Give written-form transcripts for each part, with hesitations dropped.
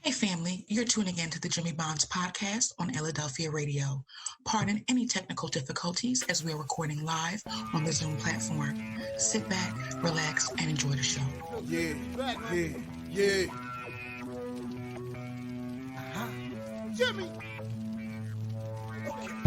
Hey family, you're tuning in to the Jimmy Bonds podcast on Illadelphia Radio. Pardon any technical difficulties as we are recording live on the Zoom platform. Sit back, relax, and enjoy the show. Yeah. Jimmy.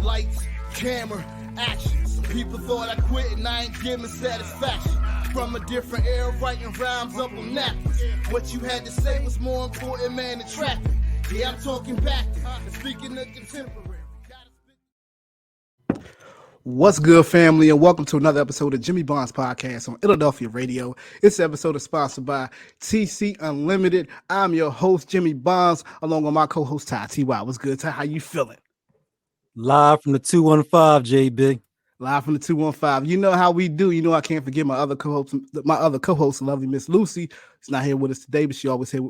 Lights, camera, action. Some people thought I quit and I ain't giving satisfaction. From a different era, writing rhymes up on napkins. What you had to say was more important, man, than traffic. Yeah, I'm talking back and speaking of contemporary. What's good, family, and welcome to another episode of Jimmy Bonds Podcast on Illadelphia Radio. This episode is sponsored by TC Unlimited. I'm your host, Jimmy Bonds, along with my co-host, Ty. T.Y. What's good, Ty? How you feeling? Live from the 215, JB. Live from the 215. You know how we do. You know I can't forget my other co-host, lovely Miss Lucy. She's not here with us today, but she always here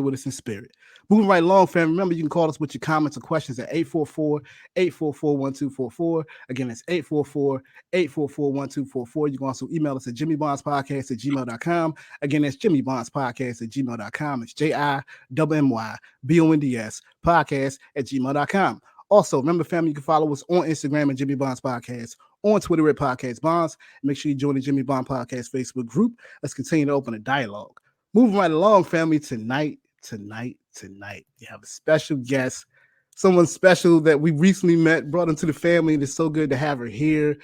with us in spirit. Moving right along, fam. Remember, you can call us with your comments or questions at 844-844-1244. Again, that's 844-844-1244. You can also email us at jimmybondspodcast@gmail.com. Again, that's jimmybondspodcast@gmail.com. It's JIMMYBONDS podcast@gmail.com. Also, remember, family, you can follow us on Instagram at Jimmy Bonds Podcast, on Twitter at Podcast Bonds. Make sure you join the Jimmy Bond Podcast Facebook group. Let's continue to open a dialogue. Moving right along, family, tonight, you have a special guest, someone special that we recently met, brought into the family, and it's so good to have her here.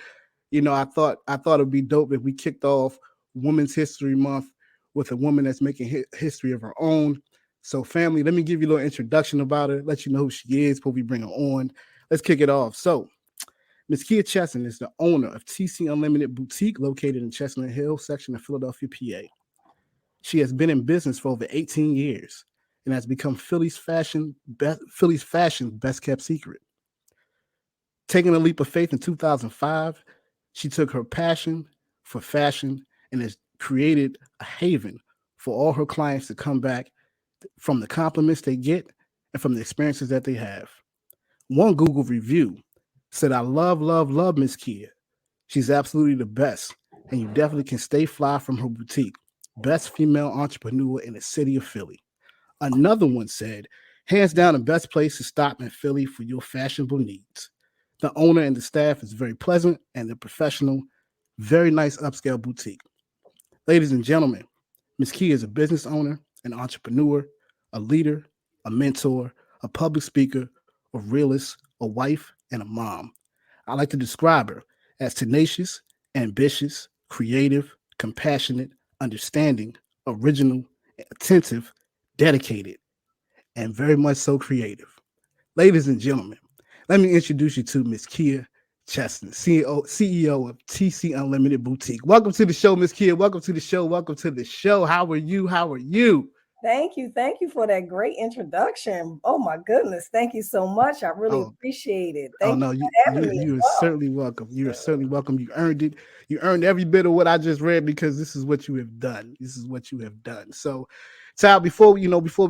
You know, I thought it'd be dope if we kicked off Women's History Month with a woman that's making history of her own. So, family, let me give you a little introduction about her, let you know who she is before we bring her on. Let's kick it off. So, Ms. Keia Chesson is the owner of TC Unlimited Boutique, located in Chestnut Hill section of Philadelphia, PA. She has been in business for over 18 years and has become Philly's fashion's best kept secret. Taking a leap of faith in 2005, she took her passion for fashion and has created a haven for all her clients to come back from the compliments they get and from the experiences that they have. One Google review said, "I love Miss Keia. She's absolutely the best, and you definitely can stay fly from her boutique. Best female entrepreneur in the city of Philly." Another one said, "Hands down the best place to stop in Philly for your fashionable needs. The owner and the staff is very pleasant and they're professional. Very nice upscale boutique." Ladies and gentlemen, Ms. Keia is a business owner, an entrepreneur, a leader, a mentor, a public speaker, a realist, a wife, and a mom. I like to describe her as tenacious, ambitious, creative, compassionate, understanding, original, attentive, dedicated, and very much so creative. Ladies and gentlemen, let me introduce you to Ms. Keia Chesson, CEO of TC Unlimited Boutique. Welcome to the show, Ms. Keia. Welcome to the show. How are you? Thank you for that great introduction. Oh my goodness, thank you so much. I really appreciate it. Thank you for having me. You are certainly welcome. You are certainly welcome. You earned it. You earned every bit of what I just read because this is what you have done. So, Tal, before we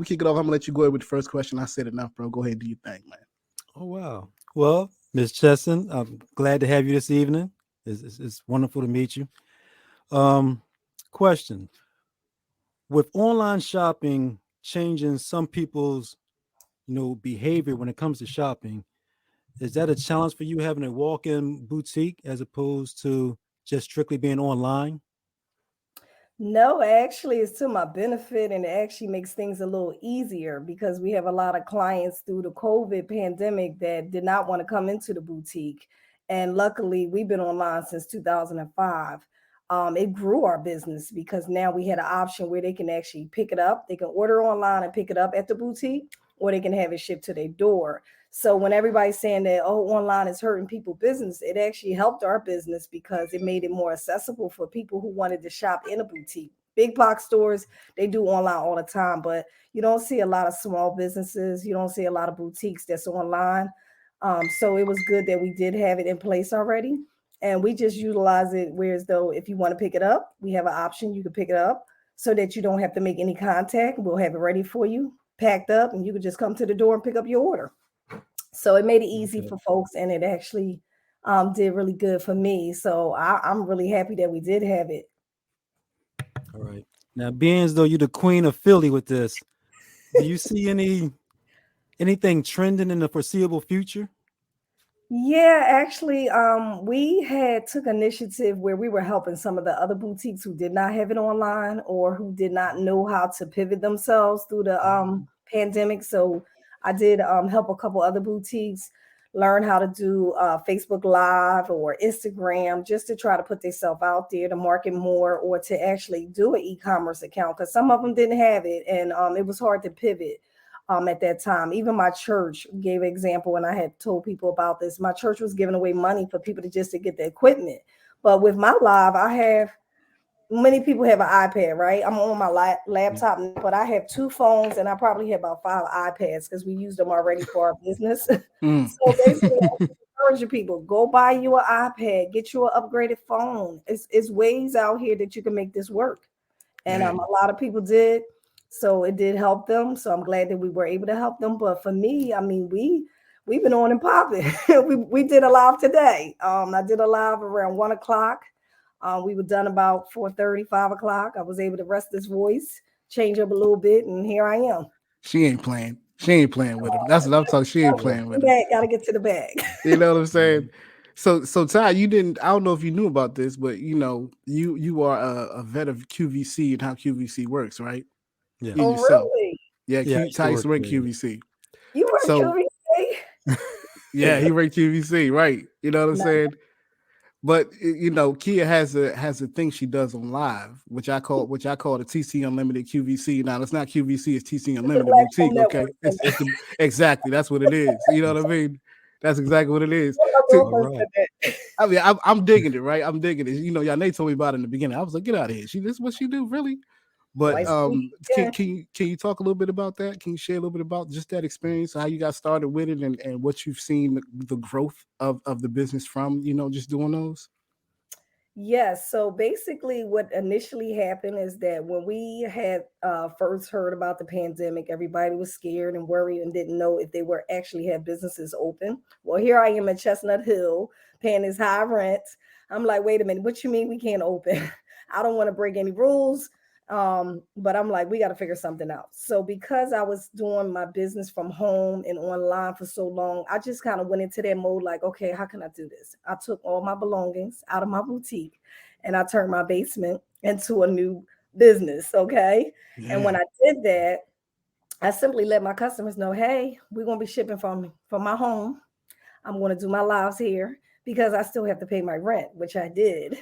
kick it off, I'm gonna let you go ahead with the first question. I said enough, bro. Go ahead and do your thing, man. Oh, wow. Well, Ms. Chesson, I'm glad to have you this evening. It's wonderful to meet you. Question. With online shopping changing some people's, behavior when it comes to shopping, is that a challenge for you having a walk-in boutique as opposed to just strictly being online? No, actually, it's to my benefit, and it actually makes things a little easier because we have a lot of clients through the COVID pandemic that did not want to come into the boutique. And luckily, we've been online since 2005. It grew our business because now we had an option where they can actually pick it up. They can order online and pick it up at the boutique, or they can have it shipped to their door. So when everybody's saying that, online is hurting people's business, it actually helped our business because it made it more accessible for people who wanted to shop in a boutique. Big box stores, they do online all the time, but you don't see a lot of small businesses. You don't see a lot of boutiques that's online. So it was good that we did have it in place already. And we just utilize it, whereas though if you want to pick it up, we have an option. You can pick it up so that you don't have to make any contact. We'll have it ready for you, packed up, and you can just come to the door and pick up your order. So it made it easy for folks, and it actually did really good for me. So I'm really happy that we did have it. All right. Now, being as though you're the queen of Philly with this, Do you see anything trending in the foreseeable future? Yeah, actually, we had took initiative where we were helping some of the other boutiques who did not have it online or who did not know how to pivot themselves through the pandemic. So I did help a couple other boutiques learn how to do Facebook Live or Instagram just to try to put themselves out there to market more or to actually do an e-commerce account because some of them didn't have it and it was hard to pivot at that time. Even my church gave an example, and I had told people about this. My church was giving away money for people to get the equipment. But with my live, I have many people have an iPad, right? I'm on my laptop, but I have 2 phones and I probably have about 5 iPads because we use them already for our business. So basically, I encourage people go buy you an iPad, get you an upgraded phone. It's ways out here that you can make this work. And a lot of people did. So it did help them. So I'm glad that we were able to help them. But for me, I mean, we've been on and popping. we did a live today. I did a live around 1 o'clock. We were done about 4:30, 5 o'clock. I was able to rest this voice, change up a little bit, and here I am. She ain't playing. She ain't playing with him. That's what I'm talking. She ain't playing with him. Gotta get to the bag. You know what I'm saying? So Ty, you didn't. I don't know if you knew about this, but you know, you are a vet of QVC and how QVC works, right? Yeah. You Oh, yourself. really? Yeah, Yeah, I Ty used to work there, yeah. QVC. You were So QVC? yeah, he worked QVC, right? You know what I'm No. saying? But you know, Keia has a thing she does on live, which I call the TC Unlimited QVC. Now it's not QVC, it's TC Unlimited Black Hole Boutique. Okay, Network. it's exactly that's what it is. You know what I mean? That's exactly what it is. My To, girlfriend All said right. that. I mean, I'm digging it, right? I'm digging it. You know, y'all Nate told me about it in the beginning. I was like, get out of here. This is what she do, really? But Light skin. Yeah. can you talk a little bit about that? Can you share a little bit about just that experience, how you got started with it, and what you've seen the growth of the business from, you know, just doing those? Yes. So basically, what initially happened is that when we had first heard about the pandemic, everybody was scared and worried and didn't know if they were actually had businesses open. Well, here I am in Chestnut Hill paying this high rent. I'm like, wait a minute, what you mean we can't open? I don't want to break any rules. But I'm like, we got to figure something out. So because I was doing my business from home and online for so long, I just kind of went into that mode like, okay, how can I do this? I took all my belongings out of my boutique and I turned my basement into a new business. Okay. And when Yeah. I did that, I simply let my customers know, hey, we're going to be shipping from my home. I'm going to do my lives here because I still have to pay my rent, which I did.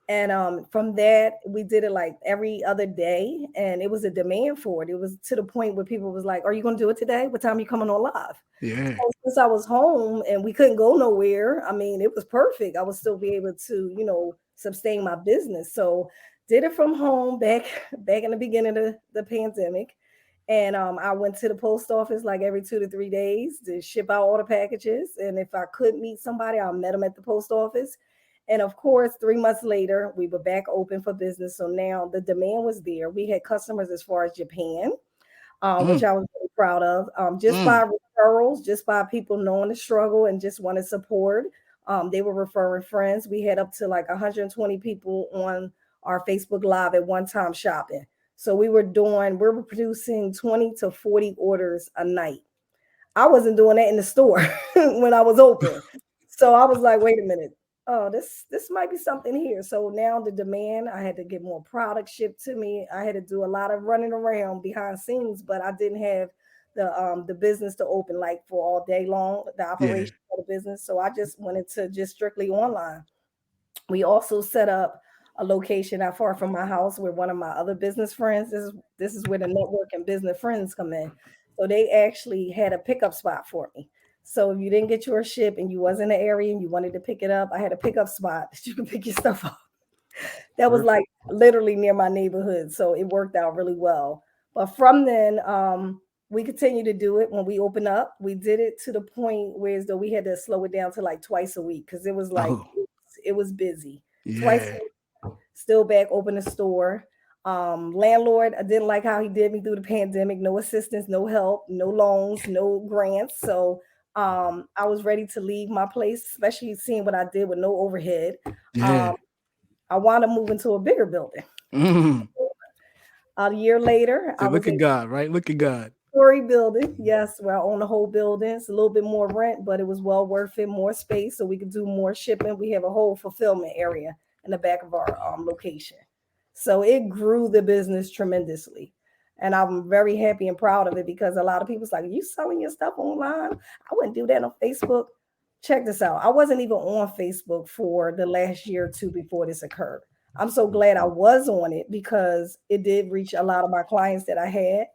And from that, we did it like every other day, and it was a demand for it. It was to the point where people was like, "Are you going to do it today? What time are you coming on live?" Yeah. So since I was home and we couldn't go nowhere, I mean, it was perfect. I would still be able to, sustain my business. So did it from home back in the beginning of the pandemic. And I went to the post office like every 2 to 3 days to ship out all the packages. And if I could meet somebody, I met them at the post office. And of course, 3 months later, we were back open for business. So now the demand was there. We had customers as far as Japan, which Mm, I was really proud of. Just mm. by referrals, just by people knowing the struggle and just wanting support. They were referring friends. We had up to like 120 people on our Facebook Live at one time shopping. So we were producing 20 to 40 orders a night. I wasn't doing that in the store when I was open. So I was like, wait a minute. Oh, this might be something here. So now the demand, I had to get more product shipped to me. I had to do a lot of running around behind scenes, but I didn't have the business to open like for all day long, the Yeah. operation of the business. So I just went into just strictly online. We also set up a location not far from my house where one of my other business friends, this is where the network and business friends come in. So they actually had a pickup spot for me. So if you didn't get your ship and you was in the area and you wanted to pick it up, I had a pickup spot that you can pick your stuff up. That was like Perfect. literally near my neighborhood. So it worked out really well. But from then, we continued to do it when we opened up. We did it to the point where as though we had to slow it down to like twice a week because it was like Oh, it was busy. Twice a yeah. week, still back open the store. Landlord, I didn't like how he did me through the pandemic. No assistance, no help, no loans, no grants. So I was ready to leave my place, especially seeing what I did with no overhead. Yeah. Um, I wound up moving to a bigger building. Mm. A year later, Say, I was look at able, God, right? Look at God. Story building. Yes, we're on the whole building. It's a little bit more rent, but it was well worth it. More space, so we could do more shipping. We have a whole fulfillment area in the back of our location, so it grew the business tremendously, and I'm very happy and proud of it because a lot of people's like, "Are you selling your stuff online?" I wouldn't do that on Facebook. Check this out. I wasn't even on Facebook for the last year or two before this occurred. I'm so glad I was on it because it did reach a lot of my clients that I had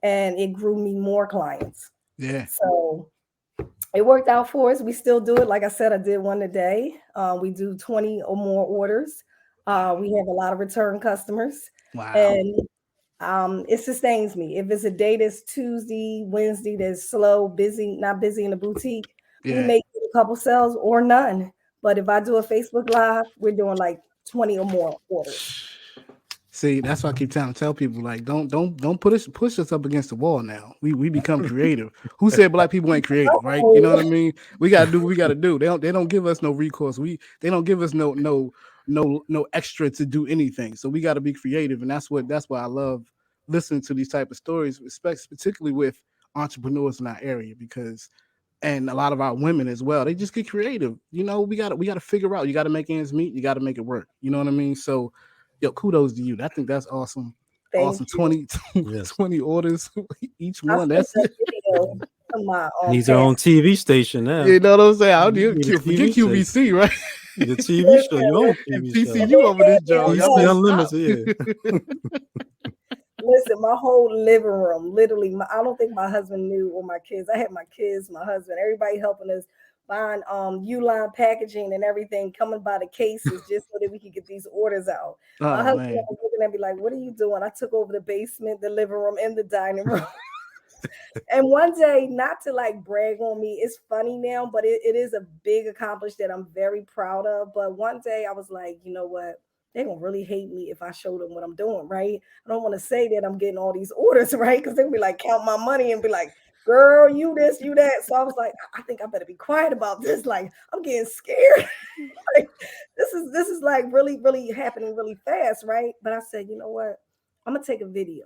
and it grew me more clients. Yeah. So it worked out for us. We still do it. Like I said, I did one a day. We do 20 or more orders. We have a lot of return customers. Wow. And it sustains me. If it's a day that's Tuesday, Wednesday that's slow, busy, not busy in the boutique, we Yeah. make a couple sales or none. But if I do a Facebook Live, we're doing like 20 or more orders. See, that's why I keep trying to tell people, like, don't push us up against the wall now. We become creative. Who said black people ain't creative, right? You know what I mean? We gotta do what we gotta do. They don't give us no recourse. They don't give us no extra to do anything. So we gotta be creative. And that's why I love listening to these type of stories, particularly with entrepreneurs in our area, because and a lot of our women as well, they just get creative. You know, we gotta figure out, you gotta make ends meet, you gotta make it work. You know what I mean? So yo, kudos to you. I think that's awesome. Thank Awesome. you. 20, Yes. 20 orders each I one. sent That's that it. video to my Needs our own past. TV station now. You know what I'm saying? I don't You need a forget TV station. QVC, right? The TV show, Listen, your own listen. And TV show. And TCU over this they job. had Y'all DC me better on stop. Unlimited, yeah. Listen, my whole living room, literally, I don't think my husband knew, or my kids. I had my kids, my husband, everybody helping us buying Uline packaging and everything, coming by the cases just so that we could get these orders out. My Oh husband man. was looking at me like, "What are you doing?" I took over the basement, the living room, and the dining room. And one day, not to like brag on me, it's funny now, but it is a big accomplishment that I'm very proud of. But one day I was like, you know what? They're gonna really hate me if I show them what I'm doing, right? I don't want to say that I'm getting all these orders, right? Because they'll be like, count my money and be like, girl, you this, you that. So I was like, I think I better be quiet about this. Like, I'm getting scared. Like, this is like really, really happening really fast, right? But I said, you know what? I'm gonna take a video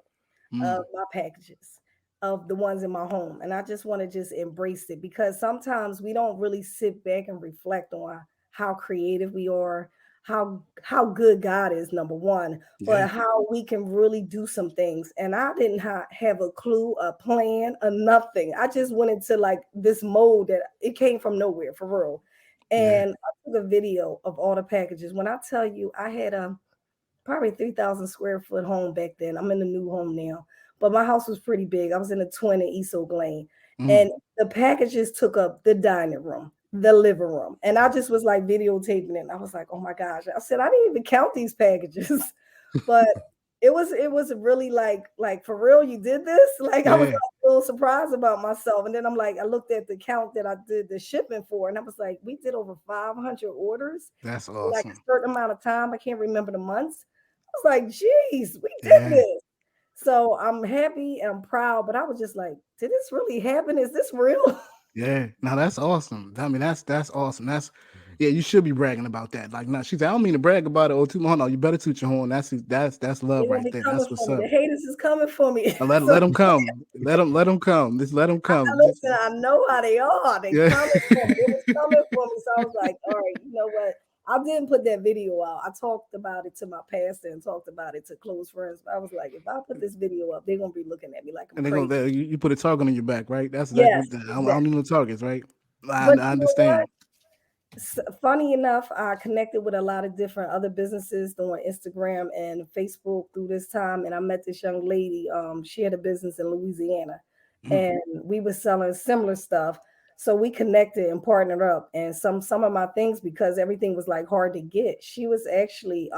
of Mm, my packages of the ones in my home, and I just want to just embrace it because sometimes we don't really sit back and reflect on how creative we are, how good God is, number one, yeah. but how we can really do some things. And I didn't have a clue, a plan, or nothing. I just went into like this mode that it came from nowhere, for real. Yeah. And I took a video of all the packages. When I tell you, I had a probably 3,000 square foot home back then. I'm in a new home now, but my house was pretty big. I was in a twin in East Oak Lane, Mm, and the packages took up the dining room, the living room, and I just was like videotaping it. And I was like, oh my gosh! I said I didn't even count these packages, but it was really like for real. You did this? Like I was yeah. like a little surprised about myself, and then I'm like, I looked at the count that I did the shipping for, and I was like, we did over 500 orders That's in like a awesome. certain amount of time. I can't remember the months. I was like, geez, we did Yeah. this. So I'm happy and I'm proud, but I was just like, did this really happen? Is this real? Yeah, now that's awesome. I mean, that's awesome. That's yeah, you should be bragging about that. Like, no, she said, I don't mean to brag about it or too much. No, you better toot your horn. That's love They're gonna right be there. coming That's what's for me. up. The haters is coming for me. Now let So them come. Let them come. Just let them come. Just, listen, I know how they are. They yeah. coming for me. It was coming for me. So I was like, all right, you know what? I didn't put that video out. I talked about it to my pastor and talked about it to close friends. I was like, if I put this video up, they're gonna be looking at me like I'm And crazy. you put a target on your back, right? That's exactly Yes, what I don't exactly. need no targets, right? But I you know what? understand. Funny enough, I connected with a lot of different other businesses on Instagram and Facebook through this time, and I met this young lady. She had a business in Louisiana, Mm, and we were selling similar stuff. So we connected and partnered up, and some of my things because everything was like hard to get. She was actually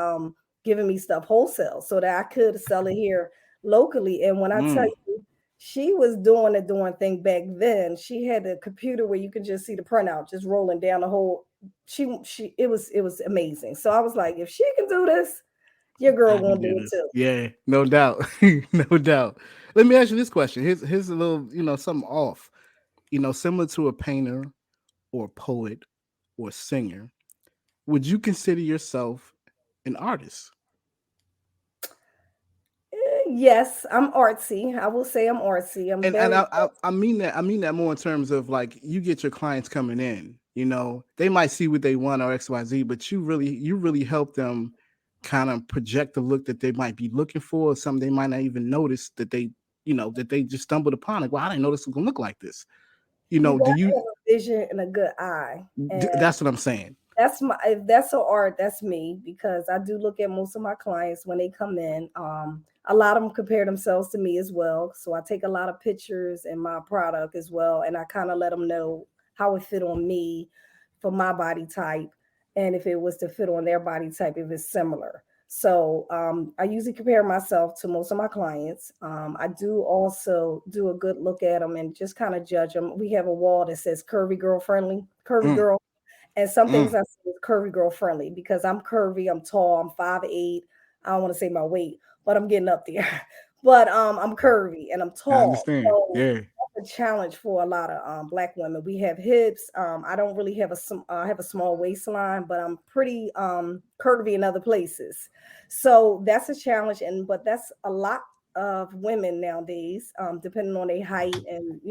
giving me stuff wholesale so that I could sell it here locally. And when I tell mm. you, she was doing a doing thing back then. She had a computer where you could just see the printout just rolling down the whole. She it was amazing. So I was like, if she can do this, your girl I can gonna do do it this. too. Yeah, no doubt. No doubt. Let me ask you this question. Here's a little, something off. Similar to a painter or poet or singer, would you consider yourself an artist? Yes, I'm artsy. I will say I'm artsy. I'm And very I mean that more in terms of like you get your clients coming in, you know, they might see what they want or XYZ, but you really help them kind of project the look that they might be looking for, or something they might not even notice that they, you know, that they just stumbled upon. Like, well, I didn't know this was gonna look like this. You you know, do gotta you have a vision and a good eye. And that's what I'm saying. that's my if that's an art, that's me, because I do look at most of my clients when they come in. A lot of them compare themselves to me as well. So I take a lot of pictures in my product as well, and I kind of let them know how it fit on me for my body type, and if it was to fit on their body type, if it's similar. So I usually compare myself to most of my clients. I do also do a good look at them and just kind of judge them. We have a wall that says curvy girl friendly, curvy Mm, girl. And some things mm, I say is curvy girl friendly because I'm curvy, I'm tall, I'm 5'8". I don't want to say my weight, but I'm getting up there. But I'm curvy and I'm I tall. understand. So Yeah. that's a challenge for a lot of black women. We have hips. I don't really have I have a small waistline, but I'm pretty curvy in other places. So that's a challenge, and but that's a lot of women nowadays, depending on their height and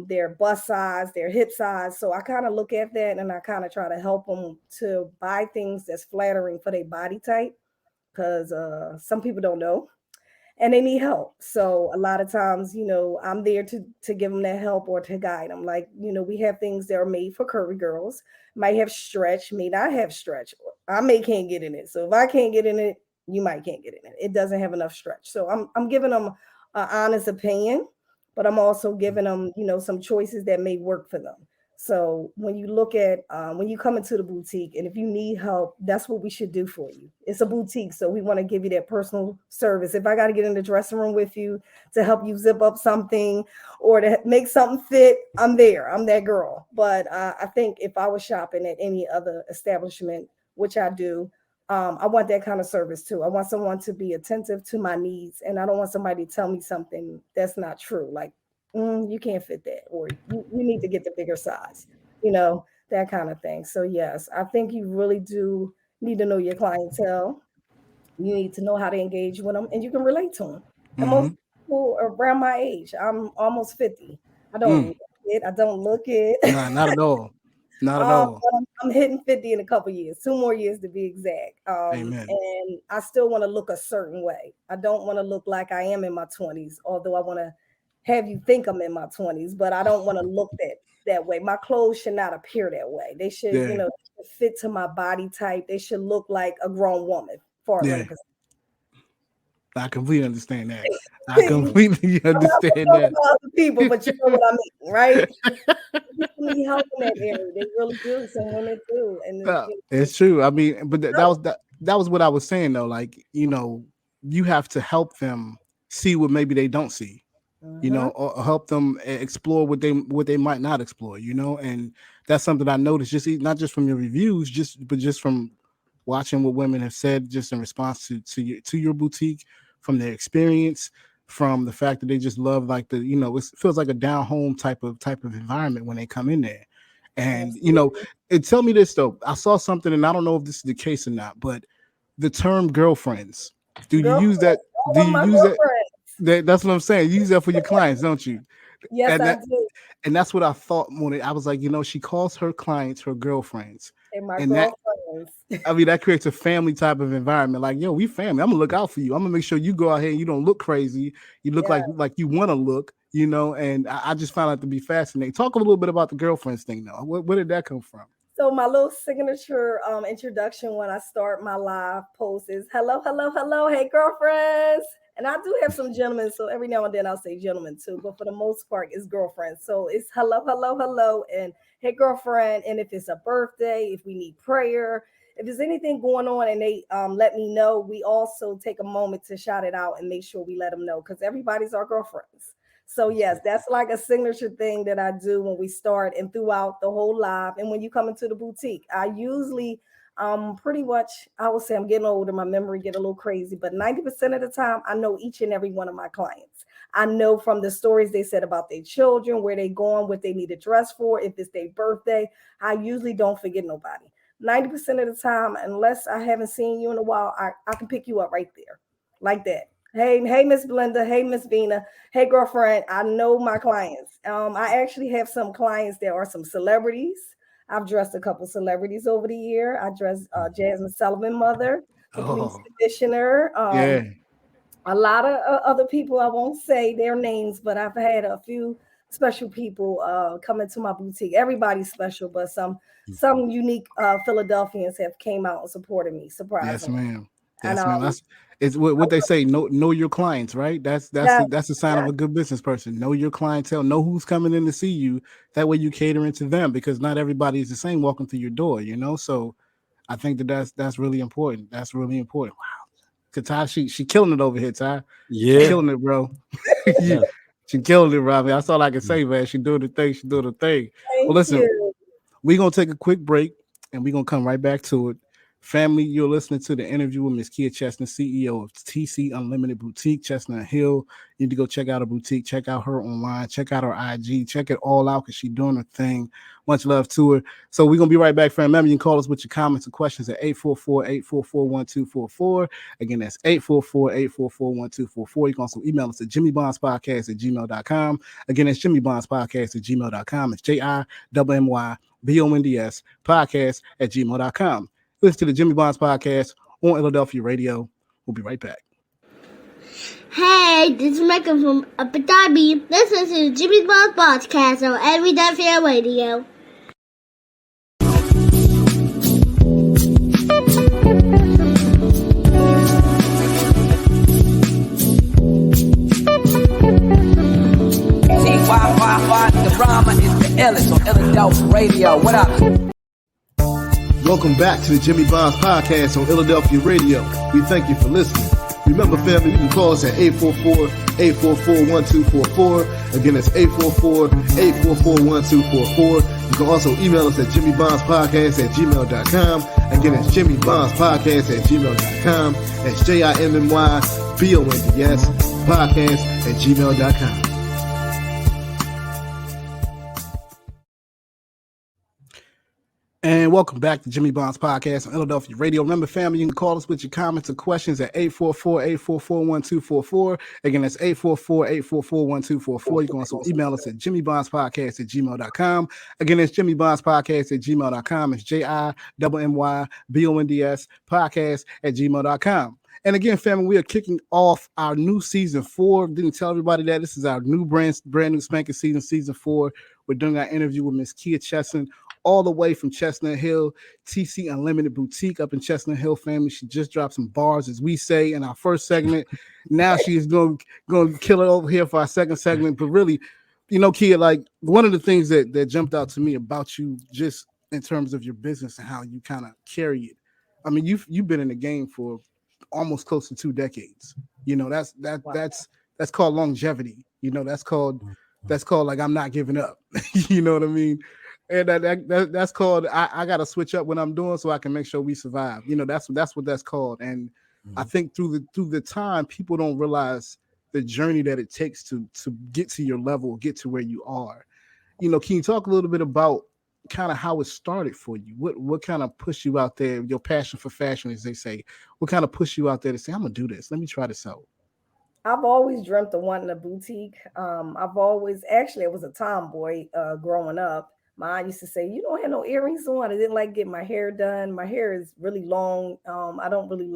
their bust size, their hip size. So I kind of look at that and I kind of try to help them to buy things that's flattering for their body type because some people don't know and they need help. So a lot of times, I'm there to give them that help or to guide them. Like, we have things that are made for curvy girls, might have stretch, may not have stretch. I may can't get in it. So if I can't get in it, you might can't get in it. It doesn't have enough stretch. So I'm giving them an honest opinion, but I'm also giving them, some choices that may work for them. So when you look at when you come into the boutique, and if you need help, that's what we should do for you. It's a boutique, so we want to give you that personal service. If I got to get in the dressing room with you to help you zip up something or to make something fit, I'm there. I'm that girl. But I think if I was shopping at any other establishment, which I do, I want that kind of service too. I want someone to be attentive to my needs, and I don't want somebody to tell me something that's not true. Like, you can't fit that, or you need to get the bigger size, that kind of thing. So yes, I think you really do need to know your clientele. You need to know how to engage with them, and you can relate to them. And most Mm-hmm. people are around my age. I'm almost 50. I don't Mm. look it. I don't look it. Nah, not at all. Not at all. But I'm hitting 50 in a couple years, 2 more years to be exact. Amen. And I still want to look a certain way. I don't want to look like I am in my 20s, although I want to have you think I'm in my 20s, but I don't want to look that way. My clothes should not appear that way. They should, Yeah. fit to my body type. They should look like a grown woman, far as I'm Yeah. concerned. I completely understand that. I I'm completely not understand talking that. about other people, but you know what I mean, right? People need help in that area. They really do. Some women do, and No, it's true. I mean, but that was what I was saying though. Like, you know, you have to help them see what maybe they don't see, you know, uh-huh. or help them explore what they might not explore, you know. And that's something I noticed not just from your reviews, but just from watching what women have said just in response to your boutique, from their experience, from the fact that they just love like it feels like a down home type of environment when they come in there. And Absolutely. tell me this though. I saw something, and I don't know if this is the case or not, but the term girlfriends. Do you use that? Girlfriend. Do All of you my use that? girlfriends. That's what I'm saying. You use that for your clients, don't you? Yes, And I that do. and that's what I thought when I was like, she calls her clients her girlfriends, And my and that girlfriends. I mean that creates a family type of environment. Like, yo, we family. I'm gonna look out for you. I'm gonna make sure you go out here and you don't look crazy. You look Yeah. like you want to look, And I just found out to be fascinating. Talk a little bit about the girlfriends thing, though. Where did that come from? So my little signature introduction when I start my live post is hello, hello, hello, hey girlfriends. And I do have some gentlemen, so every now and then I'll say gentlemen too, but for the most part, it's girlfriends. So it's hello, hello, hello, and hey girlfriend. And if it's a birthday, if we need prayer, if there's anything going on and they let me know, we also take a moment to shout it out and make sure we let them know because everybody's our girlfriends. So yes, that's like a signature thing that I do when we start and throughout the whole live. And when you come into the boutique, I usually pretty much I would say I'm getting older, my memory get a little crazy, but 90% of the time I know each and every one of my clients. I know from the stories they said about their children, where they going, what they need a dress for, if it's their birthday. I usually don't forget nobody. 90% of the time, unless I haven't seen you in a while, I can pick you up right there like that. Hey, Miss Belinda. Hey, Miss Vina. Hey, girlfriend. I know my clients. I actually have some clients that are some celebrities. I've dressed a couple celebrities over the year. I dressed Jasmine Sullivan, mother, the police Oh, commissioner. yeah. A lot of other people. I won't say their names, but I've had a few special people come into my boutique. Everybody's special, but some unique Philadelphians have came out and supported me, Yes, surprisingly. ma'am. And Yes, ma'am. That's it's what they say. Know your clients, right? yeah, That's the sign yeah. of a good business person. Know your clientele. Know who's coming in to see you. That way you catering to them because not everybody is the same walking through your door. So I think that's really important. That's really important. Wow. 'Cause Ty, she killing it over here, Ty. She Yeah. killing it, bro. Yeah. She killing it, Robbie. That's all I can say, man. She doing the thing. She doing the thing. Well, Thank listen, you. we're gonna take a quick break and we're gonna come right back to it. Family, you're listening to the interview with Miss Keia Chesson, CEO of TC Unlimited Boutique, Chestnut Hill. You need to go check out her boutique, check out her online, check out her IG, check it all out because she's doing her thing. Much love to her. So we're gonna be right back, fam. Remember, you can call us with your comments and questions at 844-844-1244. Again, that's 844-844-1244. You can also email us at jimmybondspodcast@gmail.com. Again, it's jimmybondspodcast@gmail.com. It's JIMMY podcast at gmail.com. Listen to the Jimmy Bonds podcast on Illadelphia Radio. We'll be right back. Hey, this is Michael from Abu Dhabi. Listen to Jimmy Bond's podcast on Illadelphia Radio. The drama is the illest on Illadelphia Radio. What up? Welcome back to the Jimmy Bonds podcast on Illadelphia Radio. We thank you for listening. Remember, family, you can call us at 844-844-1244. Again, that's 844-844-1244. You can also email us at jimmybondspodcast@gmail.com. Again, it's jimmybondspodcast@gmail.com. That's JIMMYBONDS podcast@gmail.com. And welcome back to Jimmy Bonds Podcast on Illadelphia Radio. Remember, family, you can call us with your comments or questions at 844-844-1244. Again, that's 844-844-1244. You can also email us at jimmybondspodcast@gmail.com. Again, it's jimmybondspodcast@gmail.com. It's JIMMYBONDS podcast@gmail.com. And again, family, we are kicking off our new season 4. Didn't tell everybody that this is our new brand new spanking season 4. We're doing our interview with Miss Keia Chesson, all the way from Chestnut Hill, TC Unlimited Boutique up in Chestnut Hill, family. She just dropped some bars, as we say, in our first segment. Now she's going to kill it over here for our second segment. But really, Keia, like one of the things that jumped out to me about you, just in terms of your business and how you kind of carry it. I mean, you've been in the game for almost close to 2 decades. That's called longevity. That's called like I'm not giving up. You know what I mean? And that's called I gotta switch up what I'm doing so I can make sure we survive. That's what that's called. And I think through the time, people don't realize the journey that it takes to get to your level, get to where you are. Can you talk a little bit about kind of how it started for you? What kind of pushed you out there? Your passion for fashion, as they say. What kind of pushed you out there to say, I'm gonna do this? Let me try this out. I've always dreamt of wanting a boutique. I've always actually I was a tomboy growing up. My aunt used to say, "You don't have no earrings on." I didn't like getting my hair done. My hair is really long. I don't really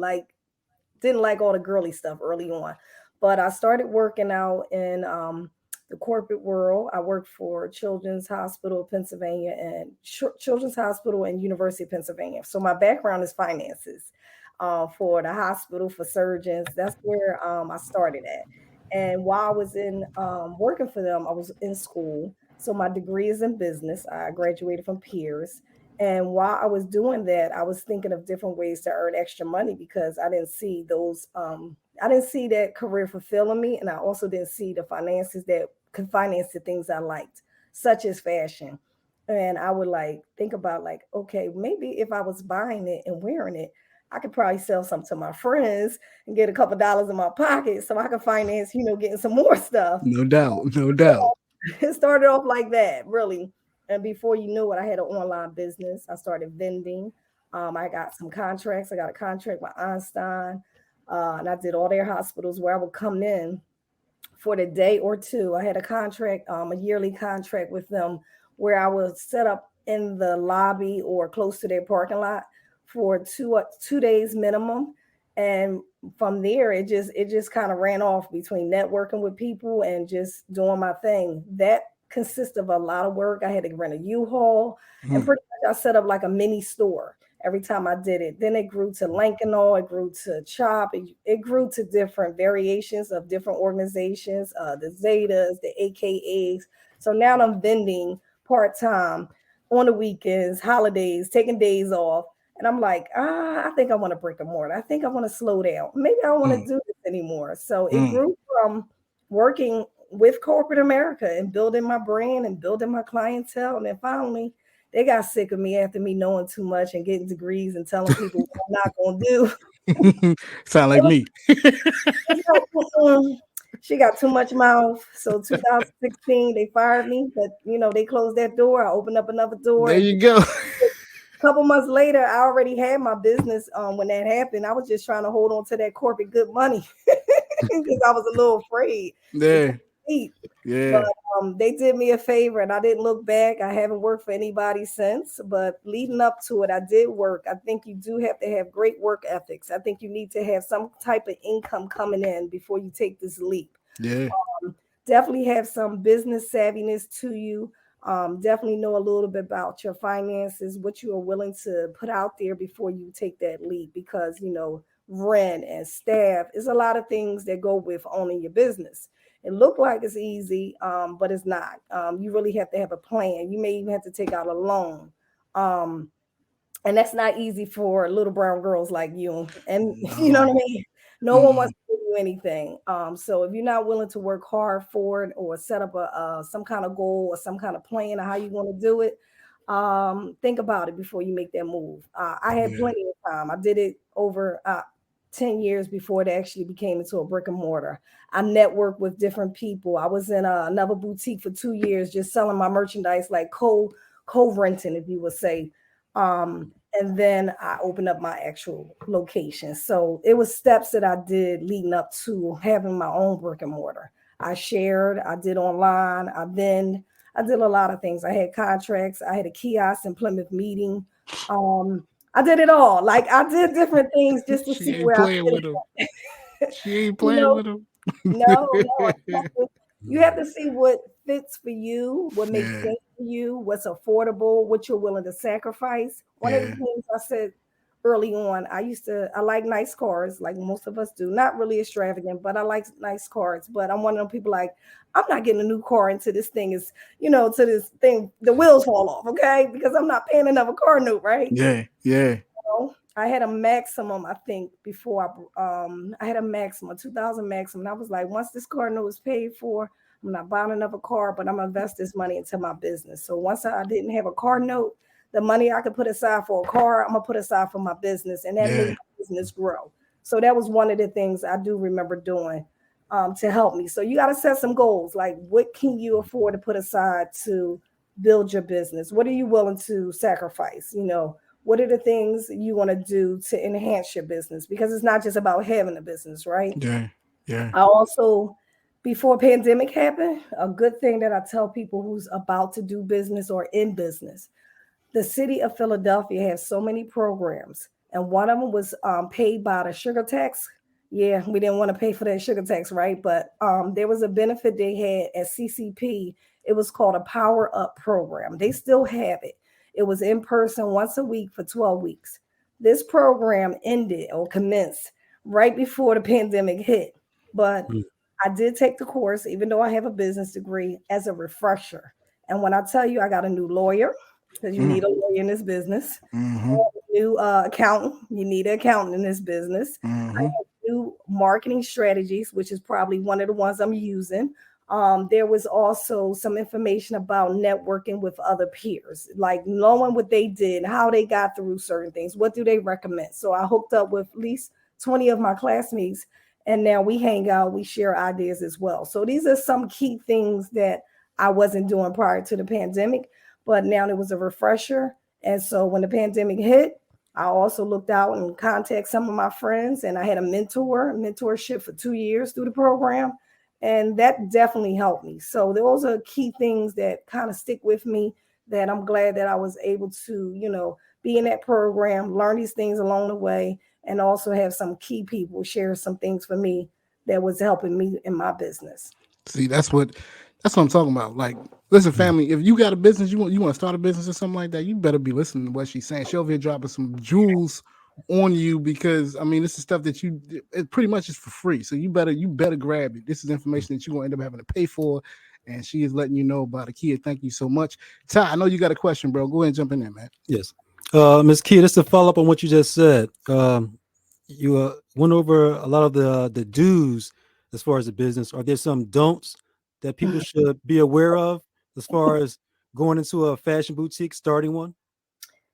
didn't like all the girly stuff early on, but I started working out in the corporate world. I worked for Children's Hospital of Pennsylvania and Children's Hospital and University of Pennsylvania. So my background is finances for the hospital, for surgeons. That's where I started at. And while I was in working for them, I was in school. So my degree is in business. I graduated from Peers. And while I was doing that, I was thinking of different ways to earn extra money because I didn't see I didn't see that career fulfilling me. And I also didn't see the finances that could finance the things I liked, such as fashion. And I would think about okay, maybe if I was buying it and wearing it, I could probably sell some to my friends and get a couple dollars in my pocket so I could finance, getting some more stuff. No doubt. No doubt. It started off like that, really. And before you knew it, I had an online business. I started vending. I got some contracts. I got a contract with Einstein. And I did all their hospitals where I would come in for the day or two. I had a contract, a yearly contract with them where I would set up in the lobby or close to their parking lot for 2 days minimum. And from there, it just kind of ran off between networking with people and just doing my thing. That consists of a lot of work. I had to rent a U-Haul, and pretty much I set up like a mini store every time I did it. Then it grew to Lincoln, it grew to CHOP, it grew to different variations of different organizations, the Zetas, the AKAs. So now I'm vending part-time on the weekends, holidays, taking days off. And I'm like, I think I want to brick and mortar. I think I want to slow down. Maybe I don't want to do this anymore. So it grew from working with corporate America and building my brand and building my clientele. And then finally, they got sick of me after me knowing too much and getting degrees and telling people what I'm not going to do. Sound like me. She got too much mouth. So 2016, they fired me, but they closed that door. I opened up another door. There you go. A couple months later, I already had my business. When that happened, I was just trying to hold on to that corporate good money because I was a little afraid. Yeah. But they did me a favor and I didn't look back. I haven't worked for anybody since, but leading up to it, I did work. I think you do have to have great work ethics. I think you need to have some type of income coming in before you take this leap. Yeah. Definitely have some business savviness to you. Definitely know a little bit about your finances, what you are willing to put out there before you take that leap, because, rent and staff is a lot of things that go with owning your business. It looked like it's easy, but it's not. You really have to have a plan. You may even have to take out a loan. And that's not easy for little brown girls like you. And you know what I mean? No one wants to do anything. So if you're not willing to work hard for it or set up some kind of goal or some kind of plan of how you want to do it, think about it before you make that move. I had plenty of time. I did it over 10 years before it actually became into a brick and mortar. I networked with different people. I was in another boutique for 2 years, just selling my merchandise, like co-renting, if you would say. And then I opened up my actual location. So it was steps that I did leading up to having my own brick and mortar. I shared, I did online, I did a lot of things. I had contracts, I had a kiosk in Plymouth Meeting. I did it all. Like I did different things just to see where I fit. She ain't playing with him. No. You have to see what fits for you, what makes sense for you, what's affordable, what you're willing to sacrifice. One of the things I said early on, I like nice cars, like most of us do. Not really extravagant, but I like nice cars. But I'm one of them people like, I'm not getting a new car until this thing is, to this thing, the wheels fall off, okay? Because I'm not paying another car note, right? Yeah. I had a maximum, I think, before I had a maximum, 2,000 maximum. And I was like, once this car note is paid for, I'm not buying another car, but I'm gonna invest this money into my business. So once I didn't have a car note, the money I could put aside for a car, I'm gonna put aside for my business, and that made my business grow. So that was one of the things I do remember doing to help me. So you got to set some goals, like what can you afford to put aside to build your business? What are you willing to sacrifice? What are the things you want to do to enhance your business? Because it's not just about having a business, right? Yeah. I also, before pandemic happened, a good thing that I tell people who's about to do business or in business, the city of Philadelphia has so many programs, and one of them was paid by the sugar tax. Yeah, we didn't want to pay for that sugar tax, right? But there was a benefit they had at CCP. It was called a Power Up program. They still have it. It was in person once a week for 12 weeks. This program ended or commenced right before the pandemic hit. But I did take the course, even though I have a business degree, as a refresher. And when I tell you I got a new lawyer, because you need a lawyer in this business, new accountant, you need an accountant in this business. I have new marketing strategies, which is probably one of the ones I'm using. There was also some information about networking with other peers, like knowing what they did, how they got through certain things, what do they recommend. So I hooked up with at least 20 of my classmates, and now we hang out, we share ideas as well. So these are some key things that I wasn't doing prior to the pandemic, but now it was a refresher. And so when the pandemic hit, I also looked out and contacted some of my friends, and I had a mentorship for 2 years through the program. And that definitely helped me. So those are key things that kind of stick with me, that I'm glad that I was able to, be in that program, learn these things along the way, and also have some key people share some things for me that was helping me in my business. See, that's what I'm talking about. Like, listen, family, if you got a business, you want to start a business or something like that, you better be listening to what she's saying. She over here dropping some jewels on you, because I mean, this is stuff that it pretty much is for free. So you better grab it. This is information that you're gonna end up having to pay for, and she is letting you know about it. Keia, thank you so much. Ty, I know you got a question, bro. Go ahead and jump in there, man. Yes. Ms. Keia, just to follow up on what you just said, you went over a lot of the do's as far as the business. Are there some don'ts that people should be aware of as far as going into a fashion boutique, starting one?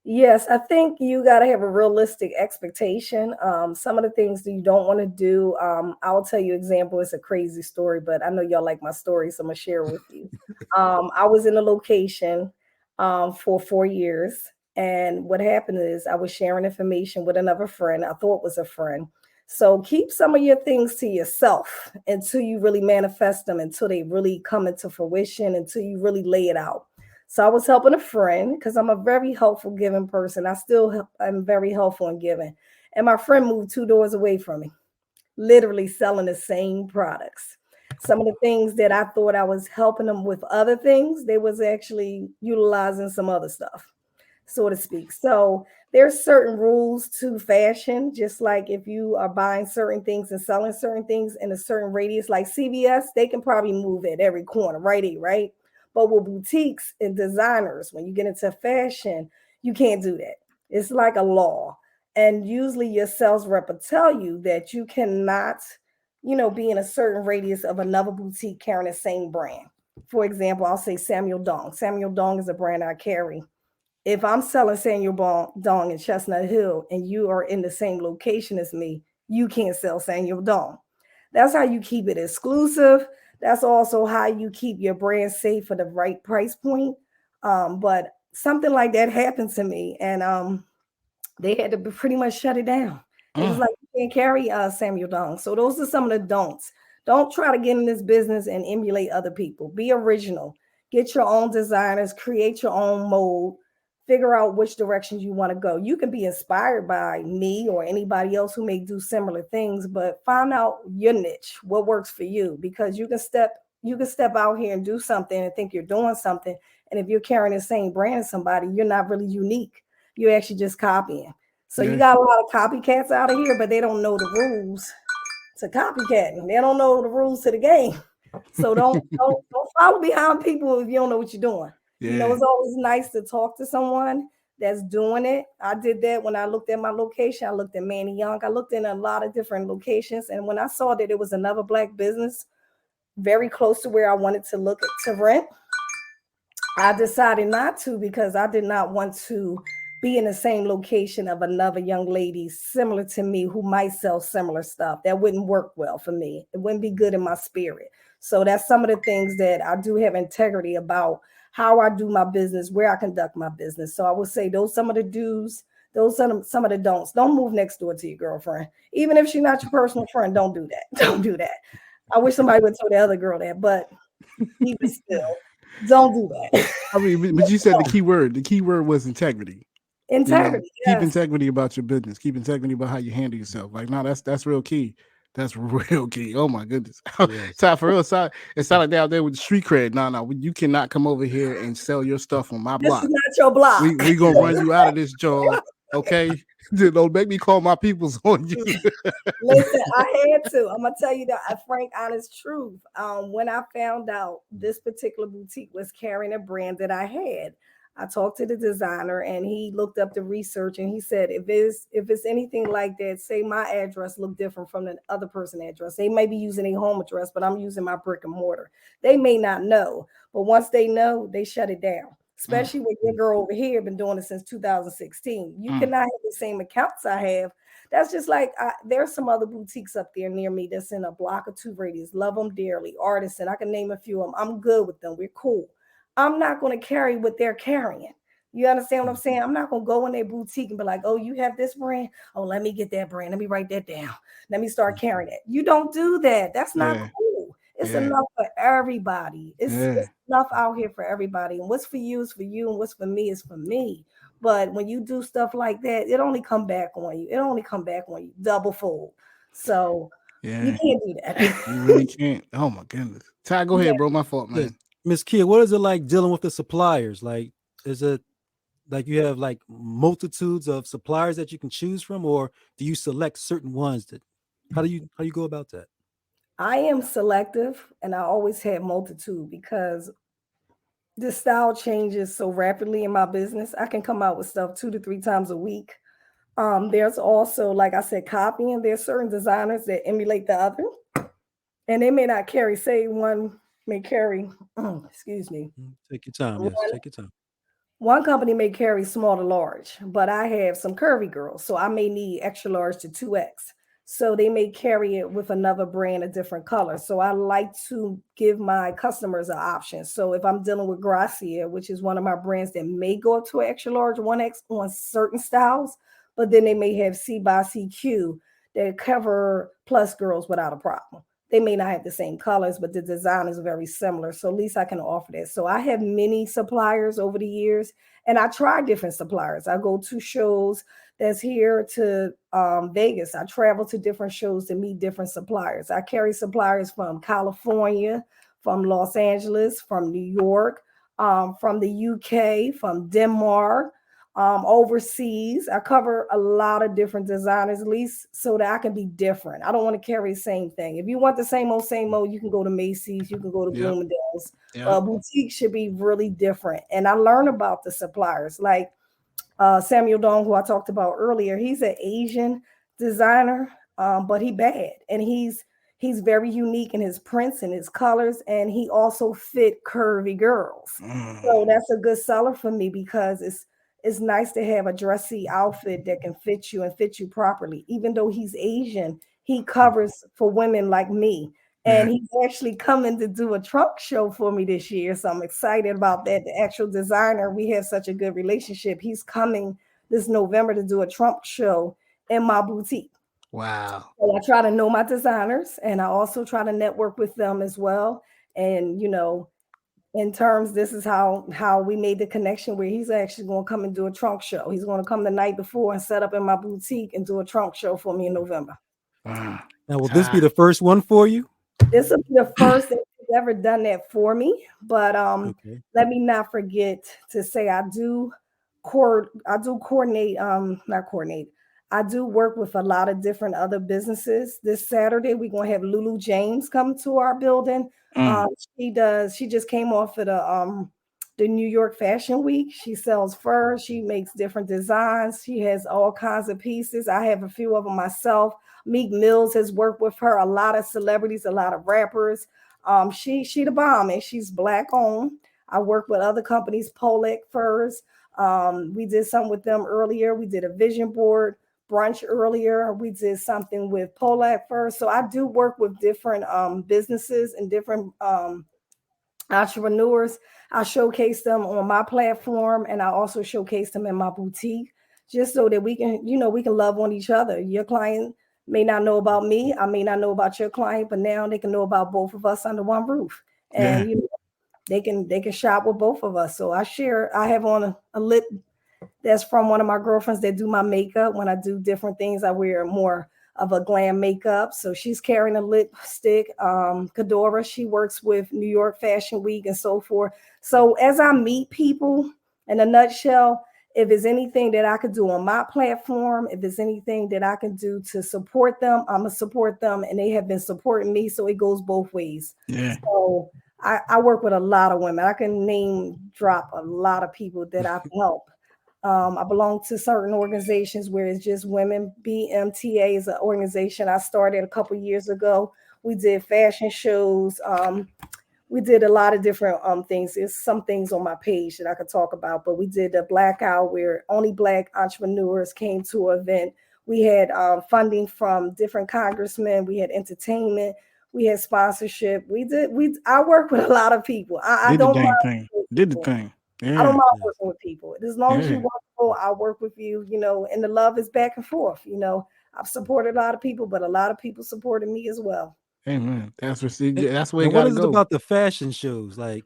Yes, I think you got to have a realistic expectation. Some of the things that you don't want to do, I'll tell you example. It's a crazy story, but I know y'all like my story, so I'm gonna share with you. I was in a location for 4 years, and what happened is I was sharing information with another friend. I thought was a friend. So keep some of your things to yourself until you really manifest them, until they really come into fruition, until you really lay it out. So I was helping a friend because I'm a very helpful giving person. I'm very helpful in giving. And my friend moved 2 doors away from me, literally selling the same products. Some of the things that I thought I was helping them with other things, they was actually utilizing some other stuff, so to speak. So there's certain rules to fashion, just like if you are buying certain things and selling certain things in a certain radius, like CVS, they can probably move at every corner, right? But with boutiques and designers, when you get into fashion, you can't do that. It's like a law. And usually your sales rep will tell you that you cannot, be in a certain radius of another boutique carrying the same brand. For example, I'll say Samuel Dong. Samuel Dong is a brand I carry. If I'm selling Samuel Dong in Chestnut Hill and you are in the same location as me, you can't sell Samuel Dong. That's how you keep it exclusive. That's also how you keep your brand safe for the right price point. But something like that happened to me, and they had to pretty much shut it down. It was like you can't carry Samuel Dong. So those are some of the don'ts. Don't try to get in this business and emulate other people. Be original. Get your own designers. Create your own mold. Figure out which directions you want to go. You can be inspired by me or anybody else who may do similar things, but find out your niche, what works for you, because you can step out here and do something and think you're doing something. And if you're carrying the same brand as somebody, you're not really unique. You're actually just copying. So you got a lot of copycats out of here, but they don't know the rules to copycatting. They don't know the rules to the game. So don't follow behind people if you don't know what you're doing. Yeah. It's always nice to talk to someone that's doing it. I did that when I looked at my location. I looked at Manny Young. I looked in a lot of different locations. And when I saw that it was another Black business very close to where I wanted to look to rent, I decided not to, because I did not want to be in the same location of another young lady similar to me who might sell similar stuff. That wouldn't work well for me. It wouldn't be good in my spirit. So that's some of the things that I do have integrity about, how I do my business, where I conduct my business. So I would say those some of the do's, those are some of the don'ts. Don't move next door to your girlfriend. Even if she's not your personal friend, don't do that. Don't do that. I wish somebody would tell the other girl that, but even still, don't do that. I mean, but you said the key word. The key word was integrity. Integrity, Keep yes. integrity about your business. Keep integrity about how you handle yourself. Like, no, that's real key. That's real key. Oh my goodness. Yes. Ty, for real, it's not like they out there with the street cred. No, you cannot come over here and sell your stuff on my This block. is not your block. We gonna run you out of this job. Okay. Don't make me call my peoples on you. Listen, I had to. I'm gonna tell you the frank, honest truth. When I found out this particular boutique was carrying a brand that I had, I talked to the designer and he looked up the research and he said, if it's anything like that, say my address look different from the other person's address. They may be using a home address, but I'm using my brick and mortar. They may not know, but once they know, they shut it down. Especially with your girl over here, been doing it since 2016. You cannot have the same accounts I have. That's just like there's some other boutiques up there near me that's in a block or two radius. Love them dearly. Artists, and I can name a few of them. I'm good with them. We're cool. I'm not going to carry what they're carrying. You understand what I'm saying? I'm not gonna go in their boutique and be like, oh, you have this brand. Oh, let me get that brand. Let me write that down. Let me start carrying it. You don't do that. That's not Yeah. cool. It's Yeah. enough for everybody. It's Yeah. enough out here for everybody. And what's for you is for you, and what's for me is for me. But when you do stuff like that, it only come back on you. It only come back on you double fold. So you Yeah. can't do that. You really can't. Oh my goodness. Ty, go Yeah. ahead, bro. My fault, Yes. man. Miss Kia, what is it like dealing with the suppliers? Like, is it like you have like multitudes of suppliers that you can choose from, or do you select certain ones? That how do you go about that? I am selective, and I always had multitude because the style changes so rapidly in my business. I can come out with stuff 2 to 3 times a week. There's also, like I said, copying. There's certain designers that emulate the other, and they may not carry. Say one may carry. Excuse me. Take your time. One, Yes, take your time. one company may carry small to large, but I have some curvy girls, so I may need extra large to 2X. So they may carry it with another brand, a different color. So I like to give my customers an option. So if I'm dealing with Gracia, which is one of my brands that may go up to an extra large 1X on certain styles, but then they may have C by CQ that cover plus girls without a problem. They may not have the same colors, but the design is very similar. So at least I can offer that. So I have many suppliers over the years, and I try different suppliers. I go to shows that's here to Vegas. I travel to different shows to meet different suppliers. I carry suppliers from California, from Los Angeles, from New York, from the UK, from Denmark, overseas. I cover a lot of different designers, at least so that I can be different. I don't want to carry the same thing. If you want the same old, you can go to Macy's, you can go to Bloomingdale's. Boutique should be really different. And I learn about the suppliers. Like Samuel Dong, who I talked about earlier, he's an Asian designer, but he bad. And he's very unique in his prints and his colors. And he also fit curvy girls. So that's a good seller for me because it's nice to have a dressy outfit that can fit you and fit you properly. Even though he's Asian, he covers for women like me. And he's actually coming to do a trunk show for me this year. So I'm excited about that. The actual designer, we have such a good relationship. He's coming this November to do a trunk show in my boutique. Wow. So I try to know my designers, and I also try to network with them as well. And, in terms, this is how we made the connection where he's actually going to come and do a trunk show. He's going to come the night before and set up in my boutique and do a trunk show for me in November. Wow. Now, will this be the first one for you? This will be the first that he's ever done that for me. But let me not forget to say I do coordinate, not coordinate. I do work with a lot of different other businesses. This Saturday, we're going to have Lulu James come to our building. She just came off of the New York Fashion Week. She sells fur. She makes different designs. She has all kinds of pieces. I have a few of them myself. Meek Mills has worked with her, a lot of celebrities, a lot of rappers. She the bomb, and she's Black owned. I work with other companies, Polek Furs. We did something with them earlier. We did a vision board brunch earlier. We did something with Polak Furs. So I do work with different businesses and different entrepreneurs. I showcase them on my platform, and I also showcase them in my boutique, just so that we can love on each other. Your client may not know about me. I may not know about your client, but now they can know about both of us under one roof. And they can shop with both of us. So I have on a lip that's from one of my girlfriends that do my makeup. When I do different things, I wear more of a glam makeup. So she's carrying a lipstick. Kadora, she works with New York Fashion Week and so forth. So as I meet people, in a nutshell, if there's anything that I could do on my platform, if there's anything that I can do to support them, I'm going to support them. And they have been supporting me. So it goes both ways. Yeah. So I work with a lot of women. I can name drop a lot of people that I've helped. I belong to certain organizations where it's just women. BMTA is an organization I started a couple years ago. We did fashion shows. We did a lot of different things. There's some things on my page that I could talk about, but we did a blackout where only Black entrepreneurs came to an event. We had funding from different congressmen. We had entertainment. We had sponsorship. I work with a lot of people. I Did don't the mind thing. Did the thing. I don't Yeah. mind working with people. As long as Yeah. you're wonderful, I'll work with you, and the love is back and forth. I've supported a lot of people, but a lot of people supported me as well. Amen. That's And, that's where you and what gotta is it go. about the fashion shows? Like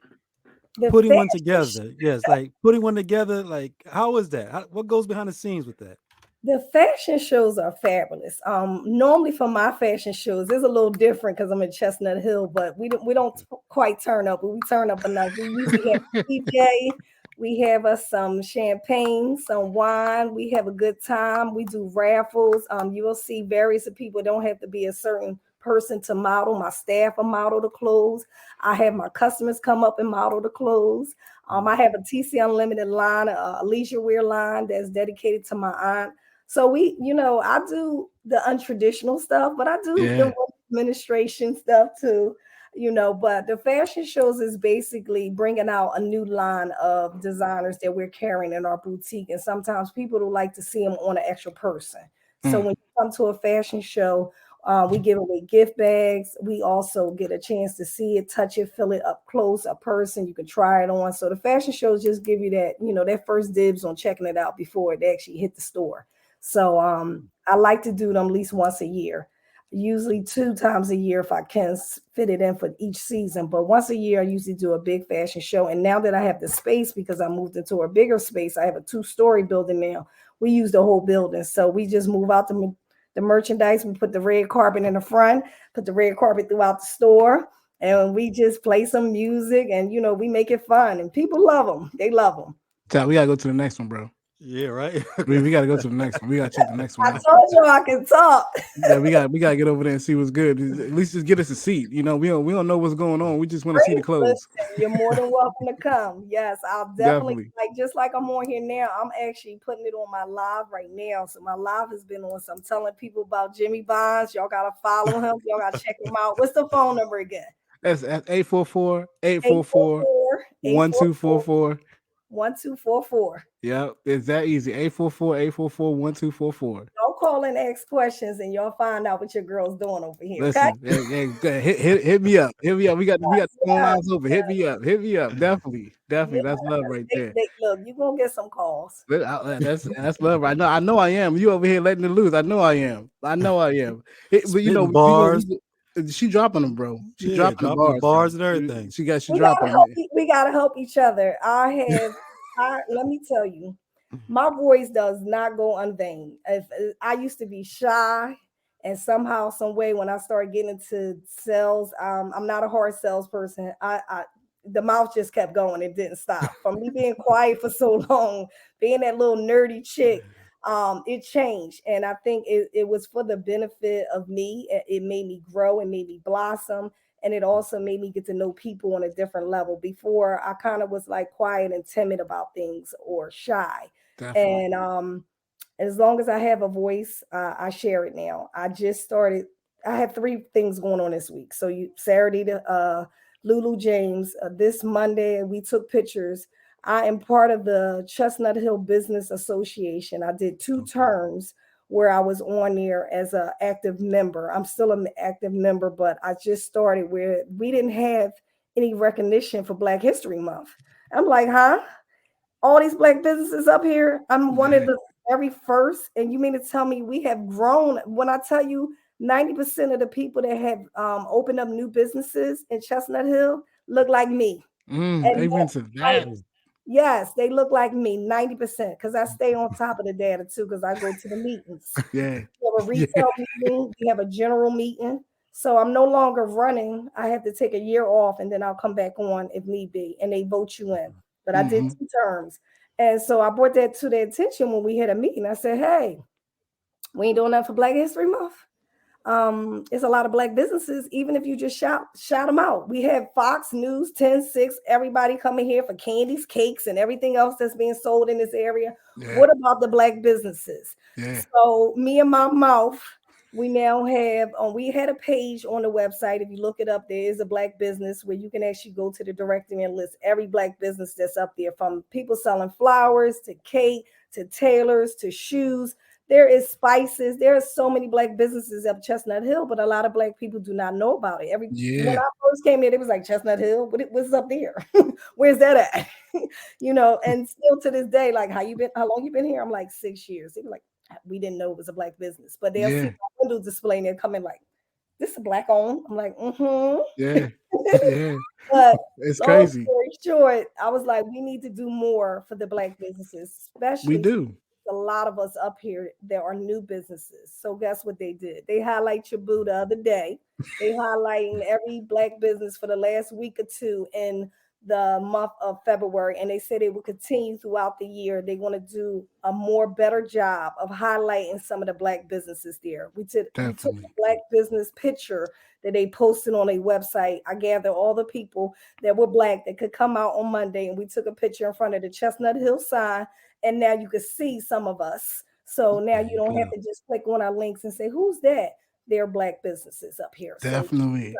The putting one fashion together. Yes, like putting one together. Like, how is that? What goes behind the scenes with that? The fashion shows are fabulous. Normally for my fashion shows, it's a little different because I'm in Chestnut Hill, but we don't quite turn up, but we turn up enough. We usually have a DJ, we have us some champagne, some wine, we have a good time. We do raffles. You will see various of people. It don't have to be a certain person to model. My staff will model the clothes. I have my customers come up and model the clothes. I have a TC Unlimited line, a leisure wear line that's dedicated to my aunt. So I do the untraditional stuff, but I do Yeah. the administration stuff too, but the fashion shows is basically bringing out a new line of designers that we're carrying in our boutique. And sometimes people would like to see them on an actual person. So when you come to a fashion show, we give away gift bags. We also get a chance to see it, touch it, feel it up close, a person. You can try it on. So the fashion shows just give you that, that first dibs on checking it out before it actually hit the store. So I like to do them at least once a year, usually 2 times a year if I can fit it in for each season. But once a year, I usually do a big fashion show. And now that I have the space, because I moved into a bigger space, I have a 2-story building now. We use the whole building. So we just move out the merchandise. We put the red carpet in the front, put the red carpet throughout the store. And we just play some music and, we make it fun. And people love them. They love them. So we gotta go to the next one, bro. Yeah, right. We gotta go to the next one. We gotta check the next one I out. told you I can talk. Yeah, we gotta get over there and see what's good. At least just get us a seat. We don't know what's going on. We just want to see the clothes. Listen, you're more than welcome to come. Yes, I'll definitely. Just like I'm on here now, I'm actually putting it on my live right now. So my live has been on. So I'm telling people about Jimmy Bonds. Y'all gotta follow him. Y'all gotta check him out. What's the phone number again? That's 844-844-1244. 1244. Yeah, it's that easy. 844-844-1244. Y'all call and ask questions, and y'all find out what your girl's doing over here. Listen, hit me up. Hit me up. We got the phone Yeah. lines open. Hit me up. Definitely. Yeah, That's love right there. look, you're gonna get some calls. That's love. I know I am. You over here letting it loose. I know I am. But Spitting bars. She dropping them, bro. She dropping the dropping bars, and everything. She dropping them. We gotta help each other. Let me tell you, my voice does not go unveiled. If I used to be shy, and somehow, some way, when I started getting into sales, I'm not a hard salesperson. The mouth just kept going. It didn't stop. From me being quiet for so long, being that little nerdy chick, it changed. And I think it was for the benefit of me. It made me grow. It made me blossom. And it also made me get to know people on a different level. Before, I kind of was like quiet and timid about things or shy. Definitely. And as long as I have a voice, I share it now. I just started. I have 3 things going on this week. So Saturday to Lulu James. This Monday, we took pictures. I am part of the Chestnut Hill Business Association. I did 2 terms where I was on there as an active member. I'm still an active member, but I just started where we didn't have any recognition for Black History Month. I'm like, huh? All these Black businesses up here. I'm one of the very first. And you mean to tell me we have grown? When I tell you 90% of the people that have opened up new businesses in Chestnut Hill look like me. Amen to that. Yes, they look like me 90% because I stay on top of the data too because I go to the meetings. Yeah. We have a retail meeting, we have a general meeting. So I'm no longer running. I have to take a year off and then I'll come back on if need be. And they vote you in. But I did 2 terms. And so I brought that to their attention when we had a meeting. I said, hey, we ain't doing nothing for Black History Month. It's a lot of Black businesses, even if you just shout them out. We have Fox News 10-6, everybody coming here for candies, cakes, and everything else that's being sold in this area. Yeah. What about the Black businesses? Yeah. So me and my mouth, we now have, we had a page on the website. If you look it up, there is a Black business where you can actually go to the directory and list every Black business that's up there, from people selling flowers to cake to tailors to shoes. There is spices. There are so many Black businesses up Chestnut Hill, but a lot of Black people do not know about it. When I first came there, it was like Chestnut Hill. What's up there? Where's that at? And still to this day, like, how long you been here? I'm like 6 years. They were like, we didn't know it was a Black business, but they'll see my window display and they'll come in like, this is Black owned. I'm like, yeah. But It's long crazy. story short, I was like, we need to do more for the Black businesses, especially. We do. A lot of us up here, there are new businesses. So guess what they did? They highlight your boo the other day. They highlighting every Black business for the last week or two in the month of February, and they said they will continue throughout the year. They want to do a better job of highlighting some of the Black businesses there. We took a Black business picture that they posted on a website. I gathered all the people that were Black that could come out on Monday, and we took a picture in front of the Chestnut Hill sign, and now you can see some of us. So now you don't have to just click on our links and say, who's that? They're Black businesses up here. Definitely.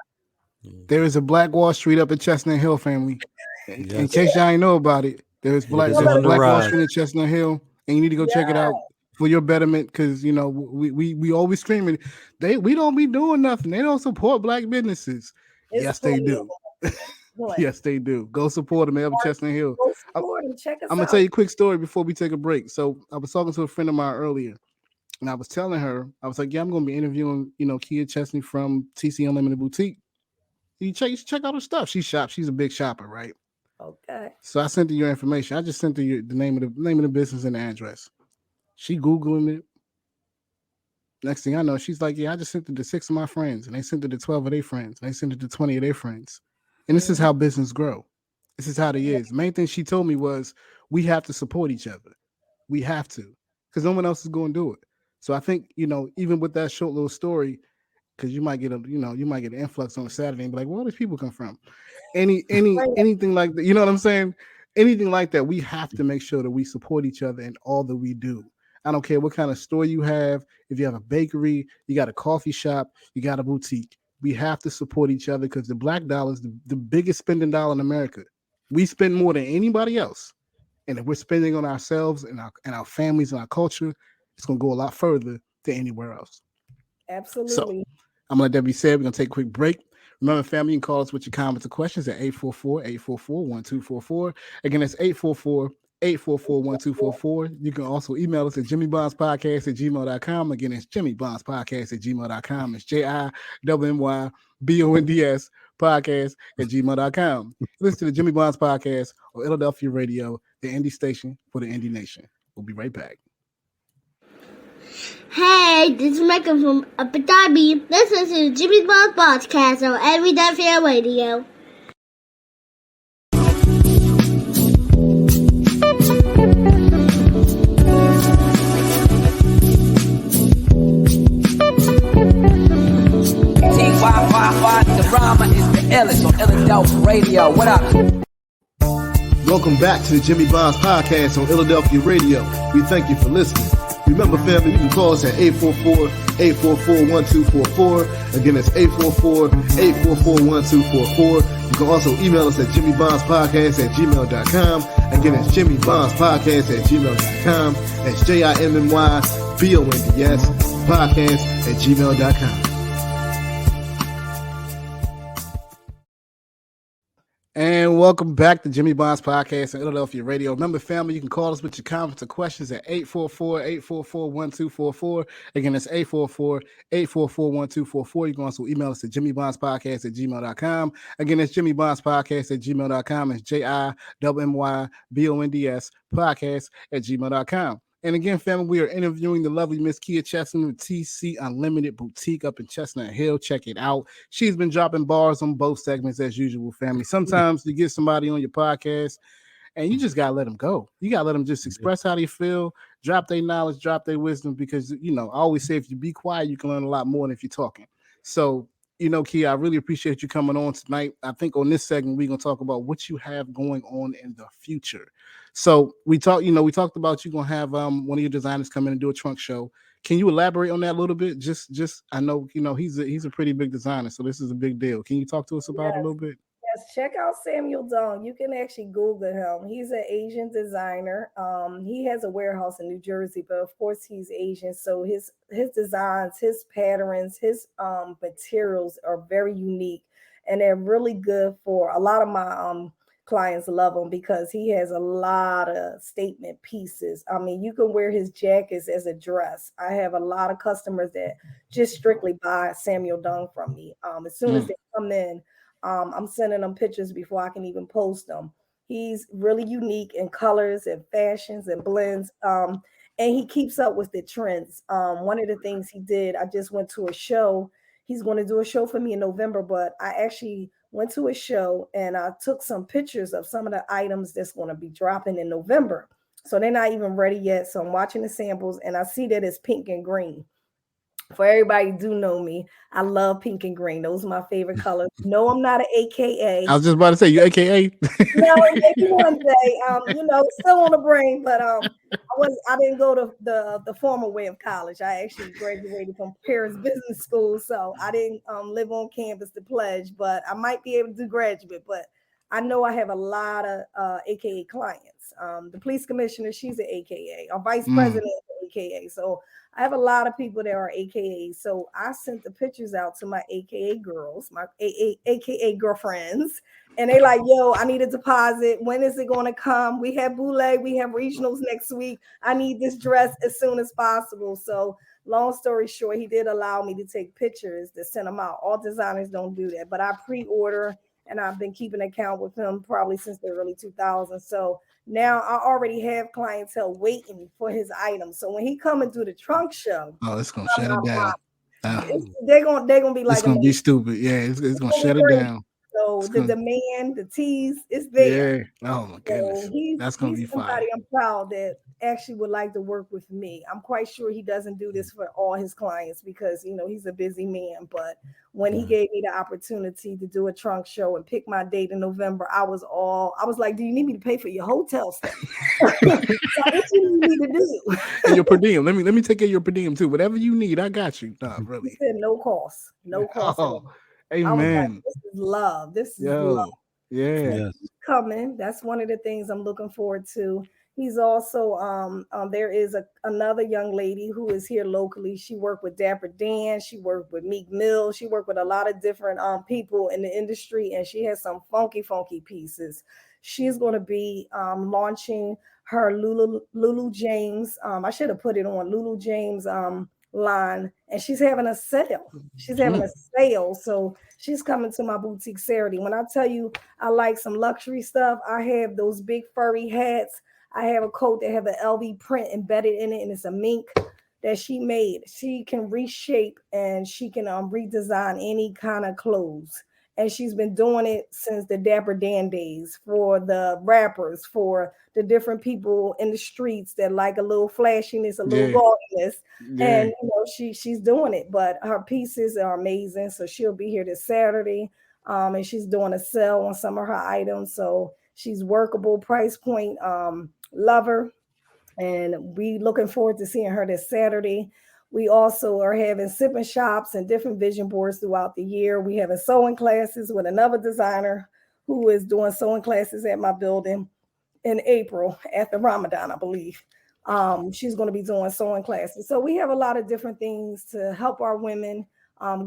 There is a Black Wall Street up at Chestnut Hill, family. In case y'all ain't know about it, there's Black Wall Street in Chestnut Hill, and you need to go check it out for your betterment, because we always screaming, we don't be doing nothing. They don't support Black businesses. Yes, they do. Yes, they do. Go support them up at Chestnut Hill. Go support them. Check us out. I'm gonna tell you a quick story before we take a break. So I was talking to a friend of mine earlier, and I was telling her, I was like, yeah, I'm gonna be interviewing, Keia Chesson from TC Unlimited Boutique. You should check out her stuff. She shops. She's a big shopper, right? Okay. So I sent her your information. I just sent her the name of the business and the address. She Googling it. Next thing I know, she's like, yeah, I just sent it to 6 of my friends, and they sent it to 12 of their friends, and they sent it to 20 of their friends. And this is how business grow. This is how it is. The main thing she told me was, we have to support each other. We have to, because no one else is going to do it. So I think, even with that short little story, because you might get an influx on a Saturday and be like, where all these people come from? Anything like that, you know what I'm saying? Anything like that, we have to make sure that we support each other in all that we do. I don't care what kind of store you have. If you have a bakery, you got a coffee shop, you got a boutique. We have to support each other, because the Black dollar is the biggest spending dollar in America. We spend more than anybody else. And if we're spending on ourselves and our families and our culture, it's going to go a lot further than anywhere else. Absolutely. So I'm going to let that be said. We're going to take a quick break. Remember, family, you can call us with your comments or questions at 844-844-1244. Again, that's 844-844-1244. You can also email us at jimmybondspodcast@gmail.com. Again, it's jimmybondspodcast@gmail.com. It's JIMMYBONDS podcast@gmail.com. Listen to the Jimmy Bonds Podcast on Illadelphia Radio, the indie station for the indie nation. We'll be right back. Hey, this is Michael from Abu Dhabi. Listen to the Jimmy Bonds Podcast on Illadelphia Radio. The drama is the illest on Illadelphia Radio. What up? Welcome back to the Jimmy Bonds Podcast on Illadelphia Radio. We thank you for listening. Remember, family, you can call us at 844-844-1244. Again, it's 844-844-1244. You can also email us at jimmybondspodcast@gmail.com. Again, it's jimmybondspodcast@gmail.com. That's JIMMYBONDS podcast@gmail.com. And welcome back to Jimmy Bonds Podcast on Illadelphia Radio. Remember, family, you can call us with your comments or questions at 844-844-1244. Again, it's 844-844-1244. You can also email us at jimmybondspodcast@gmail.com. Again, it's jimmybondspodcast@gmail.com. It's JIMMYBONDS podcast@gmail.com. And again, family, we are interviewing the lovely Miss Keia Chesson with TC Unlimited Boutique up in Chestnut Hill. Check it out. She's been dropping bars on both segments as usual, family. Sometimes you get somebody on your podcast and you just got to let them go. You got to let them just express how they feel, drop their knowledge, drop their wisdom, because, I always say if you be quiet, you can learn a lot more than if you're talking. So, Keia, I really appreciate you coming on tonight. I think on this segment, we're going to talk about what you have going on in the future. So we talked about you going to have one of your designers come in and do a trunk show. Can you elaborate on that a little bit? Just I know, he's a pretty big designer, so this is a big deal. Can you talk to us about it a little bit? Yes, check out Samuel Dung. You can actually Google him. He's an Asian designer. He has a warehouse in New Jersey, but of course he's Asian. So his designs, his patterns, his materials are very unique, and they're really good for a lot of my clients love him because he has a lot of statement pieces. I mean, you can wear his jackets as a dress. I have a lot of customers that just strictly buy Samuel Dung from me. As soon as they come in, I'm sending them pictures before I can even post them. He's really unique in colors and fashions and blends. And he keeps up with the trends. One of the things he did, I just went to a show. He's going to do a show for me in November, but I actually went to a show and I took some pictures of some of the items that's going to be dropping in November. So they're not even ready yet. So I'm watching the samples and I see that it's pink and green. For everybody do know me, I love pink and green. Those are my favorite colors. No, I'm not an AKA. I was just about to say you AKA. No, maybe one day. It's still on the brain, but I didn't go to the formal way of college. I actually graduated from Paris Business School, so I didn't live on campus to pledge, but I might be able to do graduate. But I know I have a lot of AKA clients. The police commissioner, she's an AKA. Our vice president is an AKA. So I have a lot of people that are AKA. So I sent the pictures out to my AKA girls, my AKA girlfriends, and they like, yo, I need a deposit. When is it going to come? We have boule, we have regionals next week. I need this dress as soon as possible. So long story short, he did allow me to take pictures to send them out. All designers don't do that, but I pre-order and I've been keeping account with him probably since the early 2000s. So now I already have clientele waiting for his items. So when he come and do the trunk show, it's gonna shut it down. They're gonna be like, it's gonna be stupid. Yeah, it's gonna shut it down. So the demand, the tease, is there. Yeah. Oh my goodness. So that's gonna be somebody fire. I'm proud that actually would like to work with me. I'm quite sure he doesn't do this for all his clients because he's a busy man. But when he gave me the opportunity to do a trunk show and pick my date in November, I was like, do you need me to pay for your hotel stay? So what you need me to do? And your per diem. Let me take care of your per diem too. Whatever you need, I got you. Nah, really. He said no cost. No cost. Amen. Like, this is love. This is love. Yeah. So he's coming. That's one of the things I'm looking forward to. He's also there is another young lady who is here locally. She worked with Dapper Dan. She worked with Meek Mill. She worked with a lot of different people in the industry, and she has some funky pieces. She's going to be launching her Lulu James. I should have put it on Lulu James line, and she's having a sale. So she's coming to my boutique Saturday. When I tell you I like some luxury stuff, I have those big furry hats. I have a coat that have an LV print embedded in it, and it's a mink that she made. She can reshape and she can redesign any kind of clothes. And she's been doing it since the Dapper Dan days for the rappers, for the different people in the streets that like a little flashiness, a little gaudiness. Yeah. And she's doing it, but her pieces are amazing. So she'll be here this Saturday. And she's doing a sale on some of her items. So she's workable, price point, lover. And we looking forward to seeing her this Saturday. We also are having sipping shops and different vision boards throughout the year. We having sewing classes with another designer who is doing sewing classes at my building in April after Ramadan, I believe. She's going to be doing sewing classes. So we have a lot of different things to help our women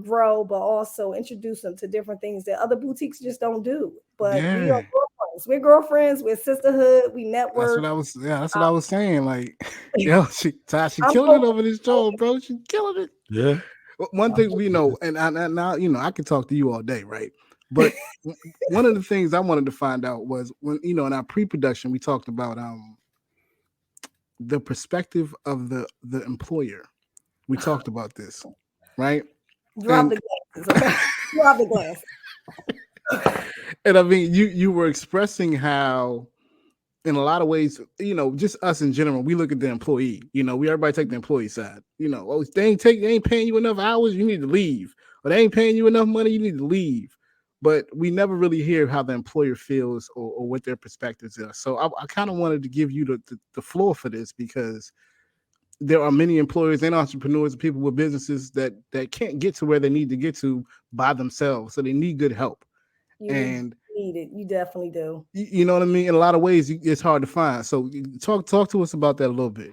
grow, but also introduce them to different things that other boutiques just don't do. But we are girlfriends. We're girlfriends. We're sisterhood. We network. That's what I was saying. Like, she killing it over this show, bro. She killing it. Yeah. One thing we know, and now I can talk to you all day, right? But one of the things I wanted to find out was when in our pre-production we talked about the perspective of the employer. We talked about this, right? Drop the glasses, okay? Drop the glasses. And I mean, you were expressing how, in a lot of ways, just us in general, we look at the employee. Everybody take the employee side. They ain't paying you enough hours, you need to leave. Or they ain't paying you enough money, you need to leave. But we never really hear how the employer feels or what their perspectives are. So I kind of wanted to give you the floor for this, because there are many employers and entrepreneurs and people with businesses that can't get to where they need to get to by themselves. So they need good help. And need it. You definitely do. You know what I mean? In a lot of ways, it's hard to find. So talk to us about that a little bit.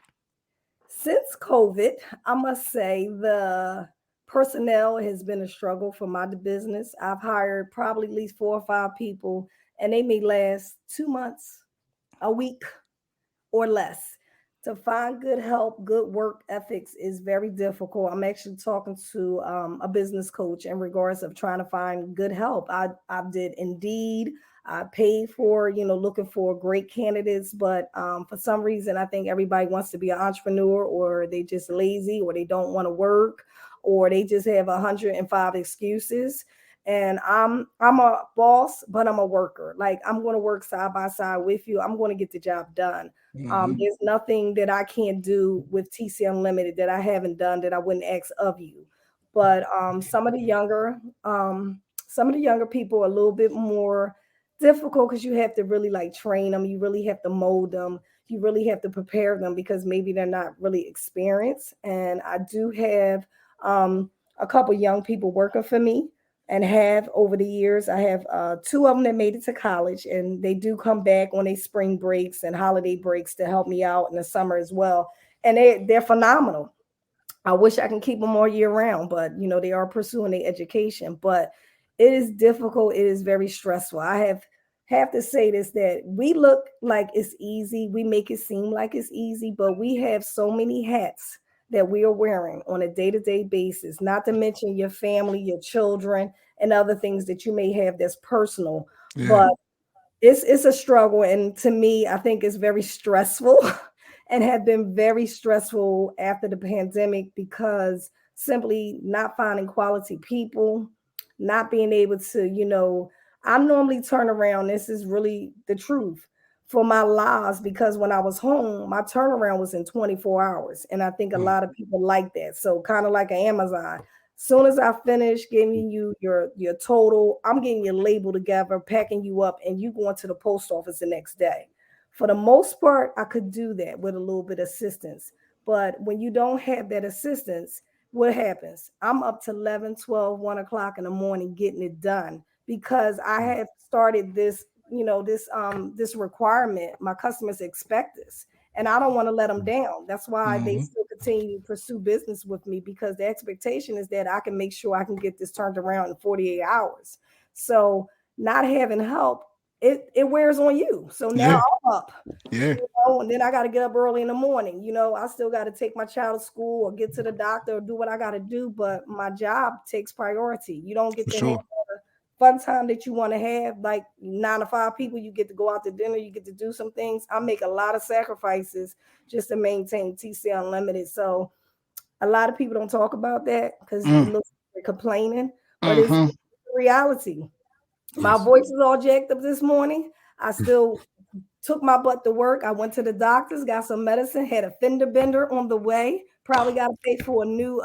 Since COVID, I must say the personnel has been a struggle for my business. I've hired probably at least 4 or 5 people, and they may last 2 months, a week, or less. To find good help, good work ethics is very difficult. I'm actually talking to a business coach in regards of trying to find good help. I did Indeed. I paid for, looking for great candidates, but for some reason, I think everybody wants to be an entrepreneur, or they just lazy, or they don't want to work, or they just have 105 excuses. And I'm a boss, but I'm a worker. Like, I'm going to work side by side with you. I'm going to get the job done. There's nothing that I can't do with TC Unlimited that I haven't done that I wouldn't ask of you. But some of the younger people are a little bit more difficult, because you have to really like train them. You really have to mold them. You really have to prepare them, because maybe they're not really experienced. And I do have a couple young people working for me, and have over the years. I have 2 of them that made it to college, and they do come back on their spring breaks and holiday breaks to help me out in the summer as well. And they're phenomenal. I wish I can keep them all year round, but they are pursuing their education. But it is difficult. It is very stressful. I have to say this, that we look like it's easy. We make it seem like it's easy, but we have so many hats that we are wearing on a day-to-day basis, not to mention your family, your children, and other things that you may have that's personal. Yeah. But it's a struggle. And to me, I think it's very stressful and have been very stressful after the pandemic, because simply not finding quality people, not being able to, I normally turn around. This is really the truth for my lives, because when I was home, my turnaround was in 24 hours. And I think a lot of people like that. So kind of like an Amazon. Soon as I finish giving you your total, I'm getting your label together, packing you up, and you going to the post office the next day. For the most part, I could do that with a little bit of assistance. But when you don't have that assistance, what happens? I'm up to 11, 12, 1 o'clock in the morning getting it done, because I have started this this requirement. My customers expect this, and I don't want to let them down. That's why they still continue to pursue business with me, because the expectation is that I can make sure I can get this turned around in 48 hours. So not having help, it wears on you. So now I'm up, and then I got to get up early in the morning. I still got to take my child to school or get to the doctor or do what I got to do, but my job takes priority. You don't get to have fun time that you want to have, like 9 to 5 people. You get to go out to dinner, you get to do some things. I make a lot of sacrifices just to maintain TC Unlimited. So a lot of people don't talk about that, because it looks like they're complaining, but it's reality. My voice is all jacked up this morning. I still took my butt to work. I went to the doctors, got some medicine, had a fender bender on the way. Probably got to pay for a new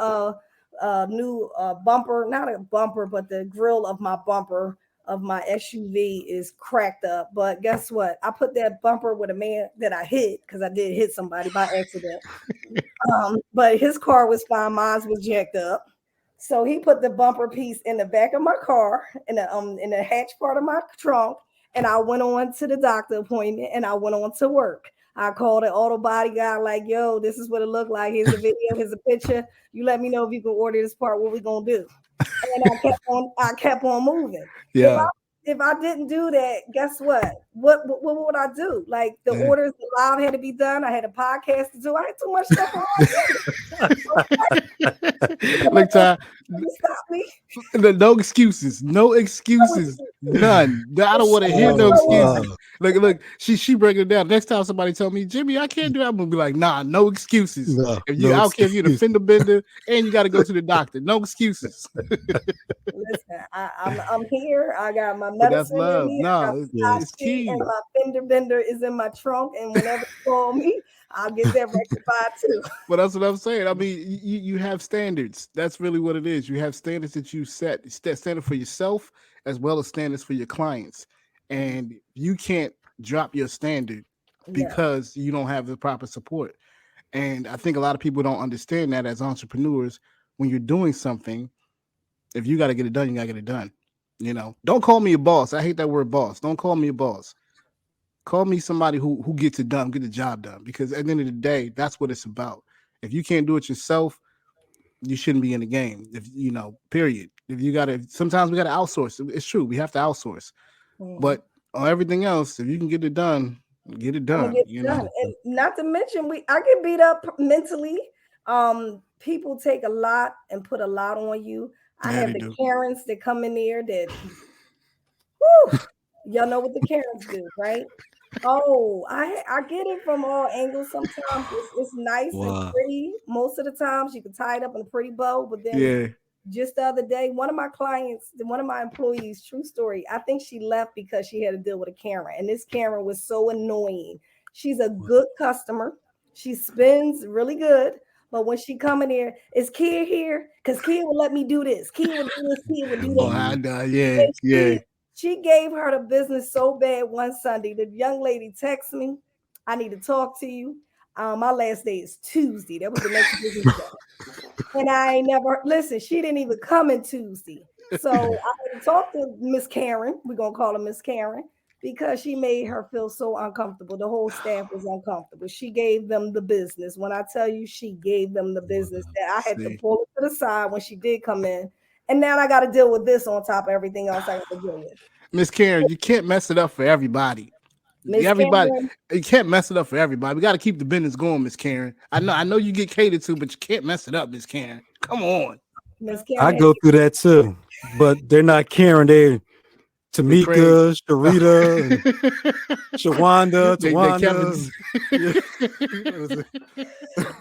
bumper, not a bumper, but the grill of my bumper of my SUV is cracked up. But guess what? I put that bumper with a man that I hit, because I did hit somebody by accident. But his car was fine. Mine was jacked up. So he put the bumper piece in the back of my car, in the hatch part of my trunk. And I went on to the doctor appointment, and I went on to work. I called an auto body guy, like, yo, this is what it looked like. Here's a video, here's a picture. You let me know if you can order this part, what we gonna do. And I kept on moving. Yeah. If I didn't do that, guess what? What would I do? Like, the orders live had to be done. I had a podcast to do. I had too much stuff on. Like, Ty, stop me. No excuses. No excuses. None. I don't want to hear no excuses. Look, she breaking it down. Next time somebody tell me, Jimmy, I can't do that, I'm gonna be like, nah, no excuses. I don't care if you're the fender bender and you got to go to the doctor. No excuses. Listen, I'm here. I got my medicine in here. No, it's key. And my fender bender is in my trunk. And whenever you call me, I'll get that rectified too. But that's what I'm saying. I mean, you have standards. That's really what it is. You have standards that you set standard for yourself as well as standards for your clients. And you can't drop your standard because you don't have the proper support. And I think a lot of people don't understand that as entrepreneurs. When you're doing something, if you got to get it done, you got to get it done. You know, don't call me a boss. I hate that word boss. Don't call me a boss. Call me somebody who gets it done, get the job done. Because at the end of the day, that's what it's about. If you can't do it yourself, you shouldn't be in the game. If you know, period. If you gotta, sometimes we gotta outsource. It's true, we have to outsource. Mhm. But on everything else, if you can get it done, get it I'm gonna done. get You it done. know, And not to mention I get beat up mentally. People take a lot and put a lot on you. I yeah, have they the do. Karens that come in there that whew, y'all know what the Karens do, right? Oh, I get it from all angles. Sometimes it's nice and Wow. pretty. Most of the times you can tie it up in a pretty bow, but then Yeah. just the other day, one of my clients, one of my employees, true story, I think she left because she had to deal with a Karen. And this Karen was so annoying. She's a good customer. She spends really good. But when she come in here, is Kia here? Because Kia would let me do this. Kia would do this. Kia would do Oh, that. I Mhm. know. Yeah, And yeah. she gave her the business so bad one Sunday. The young lady texted me, I need to talk to you. My last day is Tuesday. That was the next business day. And I ain't never listen, she didn't even come in Tuesday. So I had to talk to Miss Karen. We're gonna call her Miss Karen because she made her feel so uncomfortable. The whole staff was uncomfortable. She gave them the business. When I tell you she gave them the business, that I had to See, pull it to the side when she did come in. And now I got to deal with this on top of everything else I got to deal with. Miss Karen, you can't mess it up for everybody. Miss Everybody, Karen, you can't mess it up for everybody. We got to keep the business going, Miss Karen. I know you get catered to, but you can't mess it up, Miss Karen. Come on, Miss I Karen, go through that too, but they're not caring. They're they Craig. Tamika, Sharita, and Shawanda, They Tawanda. Kevin's. Yeah.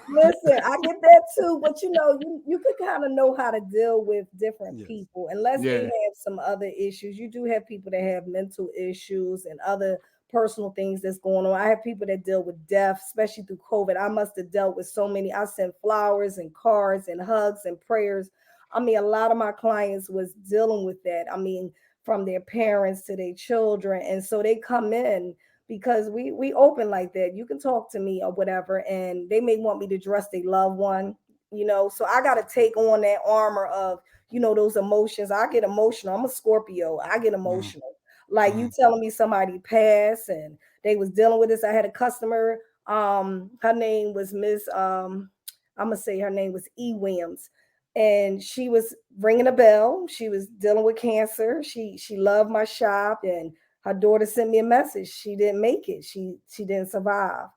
listen, I get that too, but you could kind of know how to deal with different Yes. people unless they Yeah, have some other issues. You do have people that have mental issues and other personal things that's going on. I have people that deal with death, especially through COVID. I must have dealt with so many. I sent flowers and cards and hugs and prayers. I mean, a lot of my clients was dealing with that. I mean, from their parents to their children, and so they come in because we open like that. You can talk to me or whatever, and they may want me to dress their loved one, So I got to take on that armor of those emotions. I get emotional. I'm a Scorpio. I get mm, emotional. Like you mm, telling me somebody passed and they was dealing with this. I had a customer. Her name was Miss. I'm gonna say her name was E. Williams, and she was ringing a bell. She was dealing with cancer. She loved my shop, and her daughter sent me a message. She didn't make it. She didn't survive.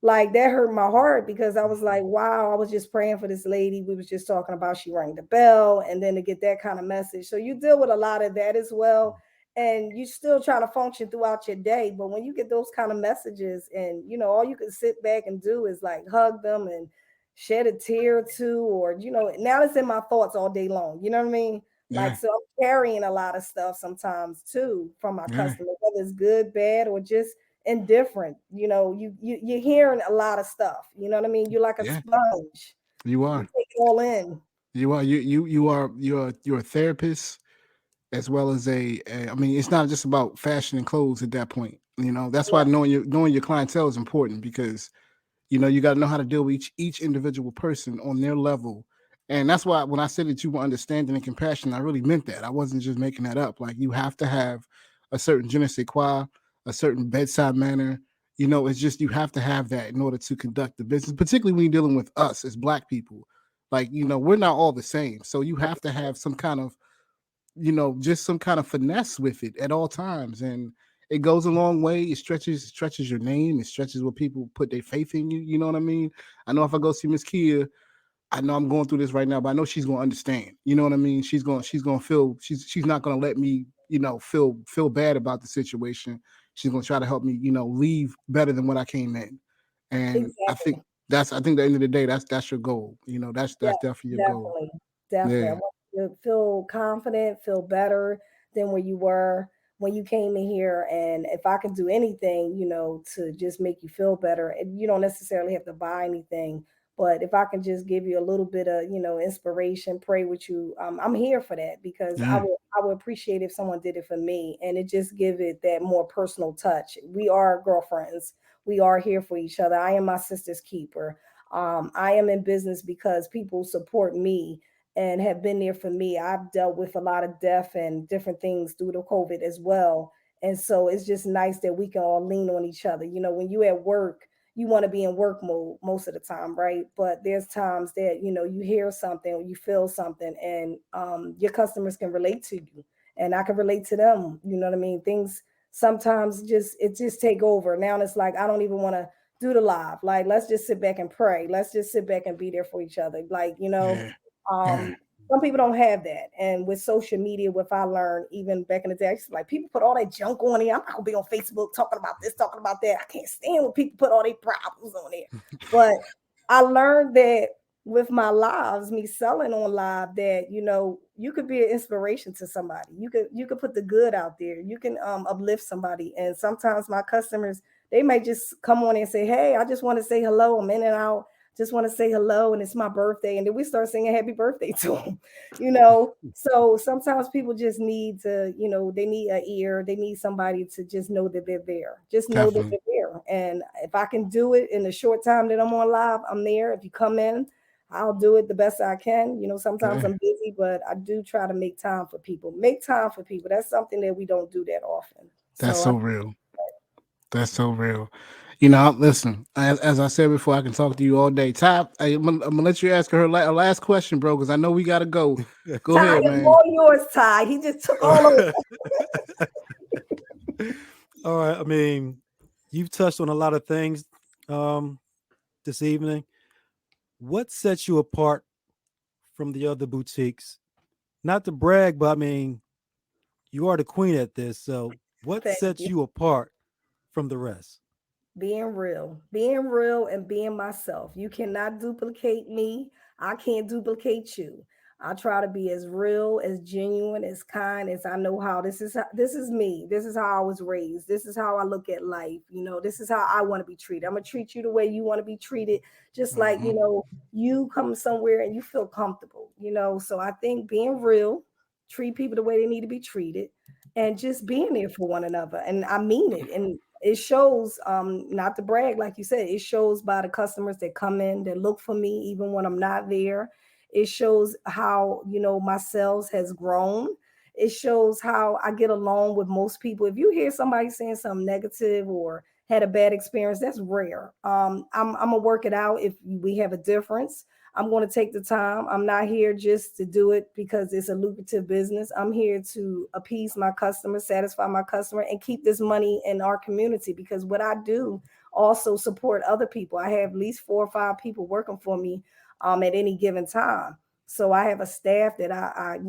Like that hurt my heart because I was like, wow, I was just praying for this lady. We was just talking about she rang the bell and then to get that kind of message. So you deal with a lot of that as well. And you still try to function throughout your day. But when you get those kind of messages and all you can sit back and do is like hug them and shed a tear or two, or now it's in my thoughts all day long. You know what I mean? Like, yeah, so I'm carrying a lot of stuff sometimes too from my yeah, customers, whether it's good, bad, or just indifferent. You're hearing a lot of stuff. You know what I mean? You're like a yeah. sponge. You You are. take it all in. You are. You're a therapist as well as I mean, it's not just about fashion and clothes at that point. You know, that's why Yeah, knowing your clientele is important because you got to know how to deal with each individual person on their level. And that's why when I said that you were understanding and compassion, I really meant that. I wasn't just making that up. Like you have to have a certain je ne sais quoi, a certain bedside manner. It's just you have to have that in order to conduct the business, particularly when you're dealing with us as black people. Like, we're not all the same. So you have to have some kind of, just some kind of finesse with it at all times. And it goes a long way. It stretches your name. It stretches what people put their faith in you. You know what I mean? I know if I go see Miss Kia, I know I'm going through this right now, but I know she's gonna understand. You know what I mean? She's gonna feel she's not gonna let me, feel bad about the situation. She's gonna try to help me, leave better than what I came in. And exactly. I think at the end of the day, that's your goal. Yeah, That's definitely your goal. definitely. Definitely. I Yeah. want you to feel confident, feel better than where you were when you came in here. And if I can do anything, to just make you feel better, and you don't necessarily have to buy anything, but if I can just give you a little bit of, inspiration, pray with you, I'm here for that because I Yeah. would I would appreciate if someone did it for me and it just give it that more personal touch. We are girlfriends. We are here for each other. I am my sister's keeper. I am in business because people support me and have been there for me. I've dealt with a lot of death and different things due to COVID as well. And so it's just nice that we can all lean on each other. You know, when you at work, you want to be in work mode most of the time, right? But there's times that, you know, you hear something or you feel something, and your customers can relate to you, and I can relate to them. You know what I mean? Things sometimes just take over. Now it's like, I don't even want to do the live. Like, let's just sit back and pray. Let's just sit back and be there for each other. Like, you know, Yeah. some people don't have that. And with social media, what I learned even back in the day, I used to, like, people put all that junk on there. I'm not gonna be on Facebook talking about this, talking about that. I can't stand when people put all their problems on there. But I learned that with my lives, me selling on live, that, you know, you could be an inspiration to somebody. You could put the good out there. You can uplift somebody. And sometimes my customers, they may just come on and say, hey, I just want to say hello. I'm in and out. Just want to say hello, and it's my birthday. And then we start singing happy birthday to them, you know. So sometimes people just need to, you know, they need an ear. They need somebody to just know that they're there. Just know that they're there. And if I can do it in the short time that I'm on live, I'm there. If you come in, I'll do it the best I can. You know, sometimes I'm busy, but I do try to make time for people. Make time for people. That's something that we don't do that often. That's so real. That's so real. You know, listen, as I said before, I can talk to you all day. Ty, I'm gonna let you ask her last question, bro, because I know we gotta go. Go Ty, ahead, man. all yours, Ty. He just took all over. All right. I mean, you've touched on a lot of things this evening. What sets you apart from the other boutiques? Not to brag, but I mean, you are the queen at this. So what sets you apart from the rest? Being real and being myself. You cannot duplicate me. I can't duplicate you. I try to be as real, as genuine, as kind as I know how. This is me. This is how I was raised. This is how I look at life. You know, this is how I want to be treated. I'm gonna treat you the way you want to be treated. Just like, you know, you come somewhere and you feel comfortable, you know. So I think being real, treat people the way they need to be treated, and just being there for one another. And I mean it. And it shows, not to brag, like you said, it shows by the customers that come in, that look for me even when I'm not there. It shows how, you know, my sales has grown. It shows how I get along with most people. If you hear somebody saying something negative or had a bad experience, that's rare. I'm gonna work it out. If we have a difference, I'm going to take the time. I'm not here just to do it because it's a lucrative business. I'm here to appease my customer, satisfy my customer, and keep this money in our community, because what I do also support other people. I have at least 4 or 5 people working for me at any given time. So I have a staff that I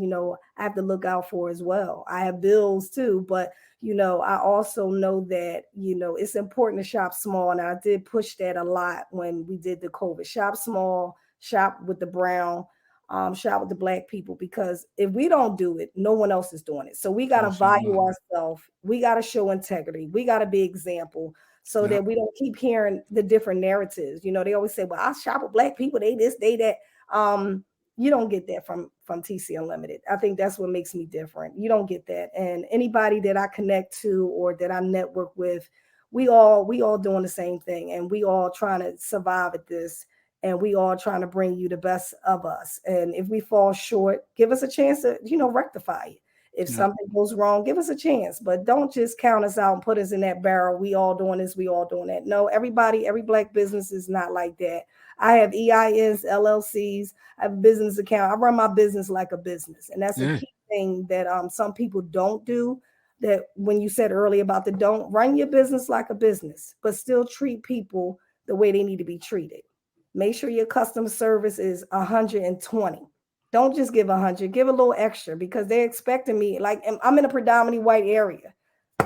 have to look out for as well. I have bills too, but you know, I also know that, you know, it's important to shop small. And I did push that a lot when we did the COVID. Shop small, shop with the brown, shop with the black people, because if we don't do it, no one else is doing it. So we got to value ourselves. We got to show integrity. We got to be example, so that we don't keep hearing the different narratives. You know, they always say, well, I shop with black people. They this, they that. You don't get that from TC Unlimited. I think that's what makes me different. You don't get that. And anybody that I connect to or that I network with, we all doing the same thing, and we all trying to survive at this, and we all trying to bring you the best of us. And if we fall short, give us a chance to, you know, rectify it. If something goes wrong, give us a chance, but don't just count us out and put us in that barrel. We all doing this, we all doing that. No, every black business is not like that. I have EINs, LLCs, I have a business account. I run my business like a business. And that's a key thing that some people don't do. That when you said earlier about don't run your business like a business, but still treat people the way they need to be treated. Make sure your customer service is 120. Don't just give 100, give a little extra, because they're expecting me. Like, I'm in a predominantly white area.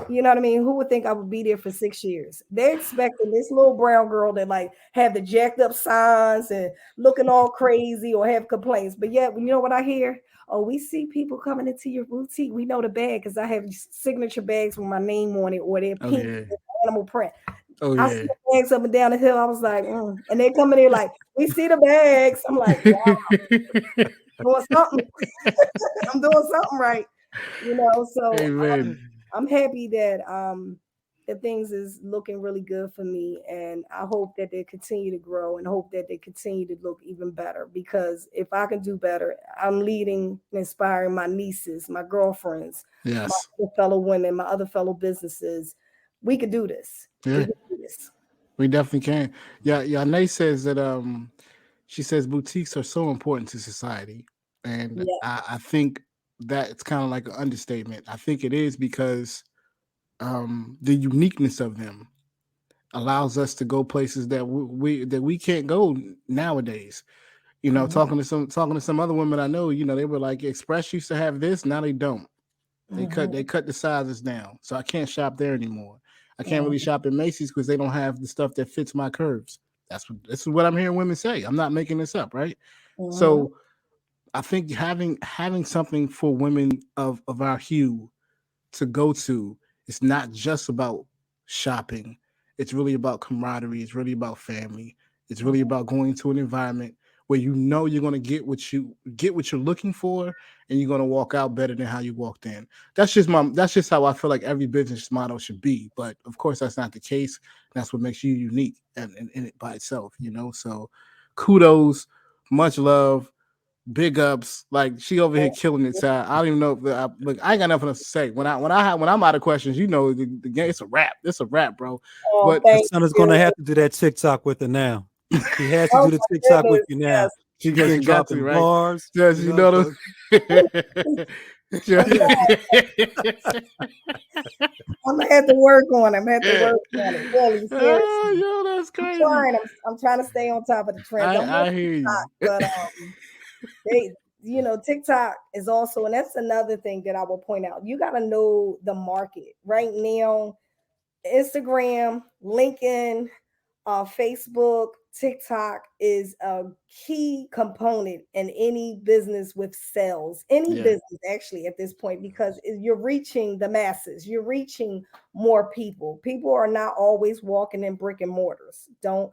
You know what I mean? Who would think I would be there for 6 years? They're expecting this little brown girl that like have the jacked up signs and looking all crazy or have complaints. But yet, you know what I hear? Oh, we see people coming into your boutique. We know the bag because I have signature bags with my name on it, or they're pink with animal print. I see the bags up and down the hill. I was like, and they come in there like, we see the bags. I'm like, wow, doing something. I'm doing something right. You know, so I'm happy that that things is looking really good for me, and I hope that they continue to grow and hope that they continue to look even better, because if I can do better, I'm leading and inspiring my nieces, my girlfriends, my Yes. other fellow women, my other fellow businesses. We could do this. Yeah. We can do this. We definitely can. Yeah. Nay says that she says boutiques are so important to society. And Yeah. I think that it's kind of like an understatement. I think it is because the uniqueness of them allows us to go places that we can't go nowadays. You know, Mhm. talking to some other women I know, you know, they were like, Express used to have this, now they don't. They Mhm. cut the sizes down, so I can't shop there anymore. I can't really Mhm. shop at Macy's because they don't have the stuff that fits my curves. This is what I'm hearing women say. I'm not making this up, right? Mhm. So I think having something for women of our hue to go to, it's not just about shopping. It's really about camaraderie. It's really about family. It's really Mhm. about going to an environment where you know you're going to get what you're looking for, and you're going to walk out better than how you walked in. That's just how I feel like every business model should be. But of course, that's not the case. That's what makes you unique and in it by itself. You know. So, kudos, much love, big ups. Like she over here killing it. So I don't even know. Look, I ain't got nothing else to say. When I'm out of questions, you know, the game. It's a wrap. It's a wrap, bro. Oh, But The thank son is going to you. have to do that TikTok with her now. He has to Oh do the my TikTok with goodness, you now. yes. She's been she got to, dropping right? bars, Just you you know. know So those. I'm I'm gonna have to work on it. I'm gonna have to work on it. Really, Oh, seriously. yo, that's I'm crazy. trying. I'm trying to stay on top of the trends. I'm on I hear TikTok, you. but they, TikTok is also, and that's another thing that I will point out. You got to know the market right now. Instagram, LinkedIn, Facebook, TikTok is a key component in any business with sales, any Yeah, business actually at this point, because you're reaching the masses, you're reaching more people. People are not always walking in brick and mortars. Don't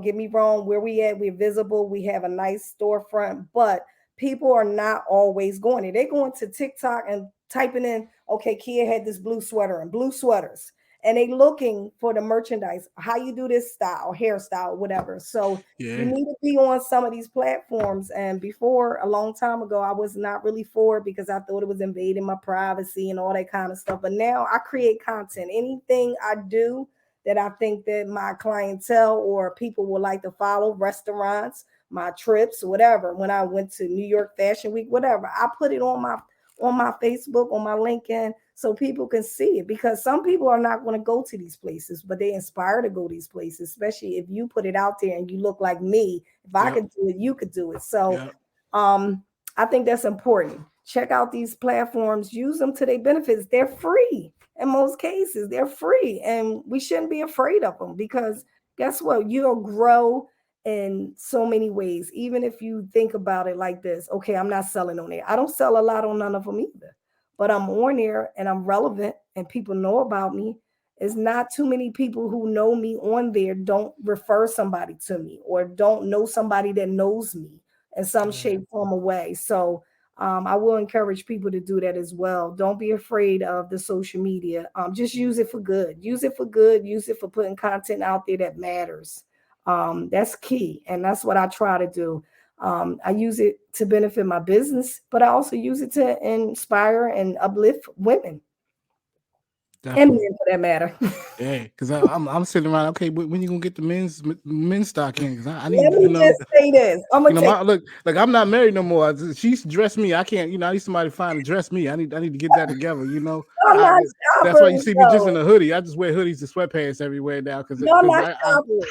get me wrong. Where we at, we're visible. We have a nice storefront, but people are not always going there. They're going to TikTok and typing in, okay, Kia had this blue sweater and blue sweaters, and they looking for the merchandise, how you do this style, hairstyle, whatever. So you yeah, need to be on some of these platforms. And before, a long time ago, I was not really for it because I thought it was invading my privacy and all that kind of stuff. But now I create content. Anything I do that I think that my clientele or people would like to follow, restaurants, my trips, whatever. When I went to New York Fashion Week, whatever, I put it on my Facebook, on my LinkedIn, so people can see it, because some people are not going to go to these places, but they inspire to go to these places, especially if you put it out there and you look like me. If I yep, could do it, you could do it. So yep, I think that's important. Check out these platforms, use them to their benefits. They're free in most cases, they're free, and we shouldn't be afraid of them, because guess what? You'll grow in so many ways. Even if you think about it like this, okay, I'm not selling on there. I don't sell a lot on none of them either, but I'm on there and I'm relevant and people know about me. It's not too many people who know me on there don't refer somebody to me or don't know somebody that knows me in some yeah, shape, form, or way. So I will encourage people to do that as well. Don't be afraid of the social media. Just use it for good. Use it for good. Use it for putting content out there that matters. That's key. And that's what I try to do. I use it to benefit my business, but I also use it to inspire and uplift women and definitely. men for that matter. Yeah, because I'm sitting around. Okay, when you gonna get the men's stock in? Because I need, Let me just say this. I'm you gonna know, take my look, like I'm not married no more. She used to dress me. I can't, you know, I need somebody fine to dress me. I need to get that together. You know, I'm I, not that's why you shoppers see me just though. in a hoodie. I just wear hoodies and sweatpants everywhere now Y'all because not I shoppers.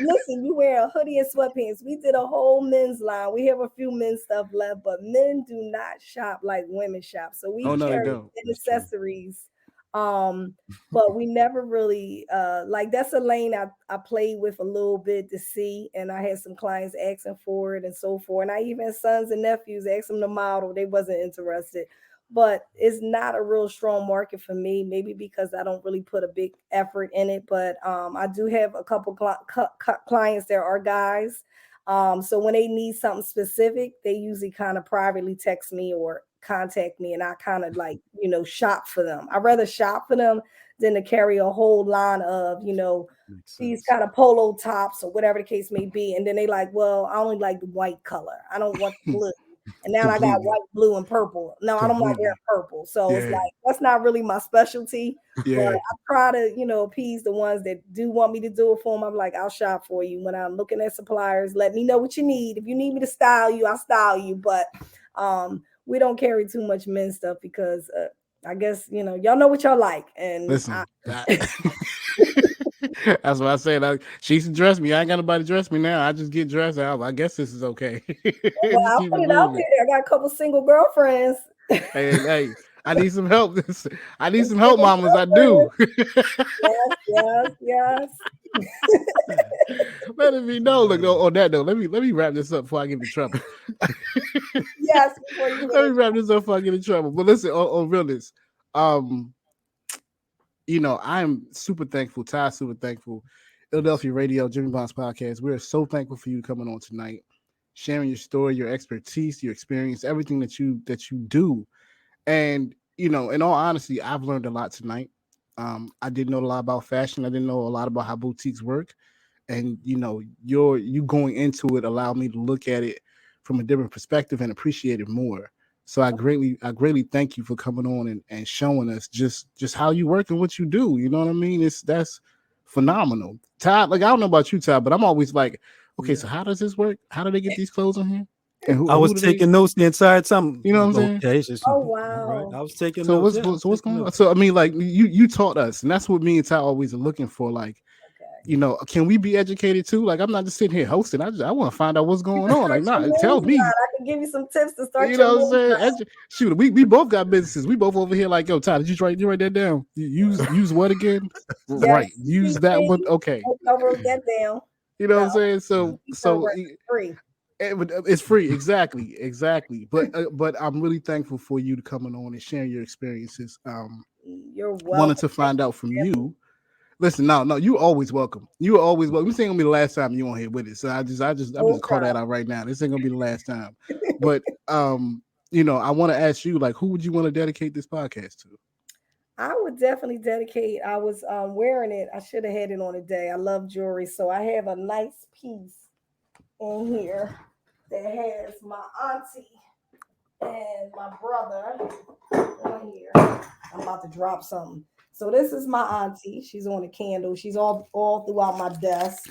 Listen, you wear a hoodie and sweatpants. We did a whole men's line. We have a few men's stuff left, but men do not shop like women shop. So we oh no they carry don't. the That's true. accessories. Um, but we never really like, that's a lane I played with a little bit to see, and I had some clients asking for it and so forth. And I even had sons and nephews asked them to model. They wasn't interested, but it's not a real strong market for me, maybe because I don't really put a big effort in it. But I do have a couple clients that are guys. So when they need something specific, they usually kind of privately text me or contact me, and I kind of like, shop for them. I rather shop for them than to carry a whole line of, these kind of polo tops or whatever the case may be. And then they like, well, I only like the white color. I don't want the blue. And now I got white, blue, and purple. No, I don't like wearing purple. So it's like, that's not really my specialty. But I try to, appease the ones that do want me to do it for them. I'm like, I'll shop for you. When I'm looking at suppliers, let me know what you need. If you need me to style you, I'll style you. But we don't carry too much men's stuff because I guess, y'all know what y'all like. And listen, that's what I said. She should dress me. I ain't got nobody to dress me now. I just get dressed out. I guess this is okay. Well, I'll put it out there. I got a couple single girlfriends. Hey, I need some help. I need some help, mamas. I do. Yes. Let me know. Look, on that note, let me wrap this up before I get in trouble. Yes. Let me wrap this up before I get in trouble. But listen, on realness, I'm super thankful. Ty's super thankful. Illadelphia Radio, Jimmy Bond's podcast. We're so thankful for you coming on tonight, sharing your story, your expertise, your experience, everything that you do. And in all honesty, I've learned a lot tonight. I didn't know a lot about fashion. I didn't know a lot about how boutiques work. And you going into it allowed me to look at it from a different perspective and appreciate it more. So I greatly thank you for coming on and showing us just how you work and what you do. You know what I mean? That's phenomenal. Todd, like, I don't know about you, Todd, but I'm always like, okay, so how does this work? How do they get these clothes on here? And I was taking notes the entire time. You know what I'm saying? Okay, oh wow! Right. I was taking notes. So what's going on? So I mean, like, you taught us, and that's what me and Ty always are looking for. Like, can we be educated too? Like, I'm not just sitting here hosting. I want to find out what's going on. Like, tell me. I can give you some tips to start. You know what I'm saying? Shoot, we both got businesses. We both over here like, yo, Ty, did you write that down? Use what again? Yes, right. Use that one. Okay. I wrote that down. You know what I'm saying? So free. It's free, exactly. But I'm really thankful for you to coming on and sharing your experiences. You're welcome. Wanted to find out from you. Listen, no, you always welcome. You always welcome. This ain't gonna be the last time you on here with it. So I'm just call that out right now. This ain't gonna be the last time. But I want to ask you, like, who would you want to dedicate this podcast to? I would definitely dedicate. I was wearing it. I should have had it on today. I love jewelry, so I have a nice piece in here that has my auntie and my brother on here. I'm about to drop something. So this is my auntie. She's on a candle. She's all throughout my desk.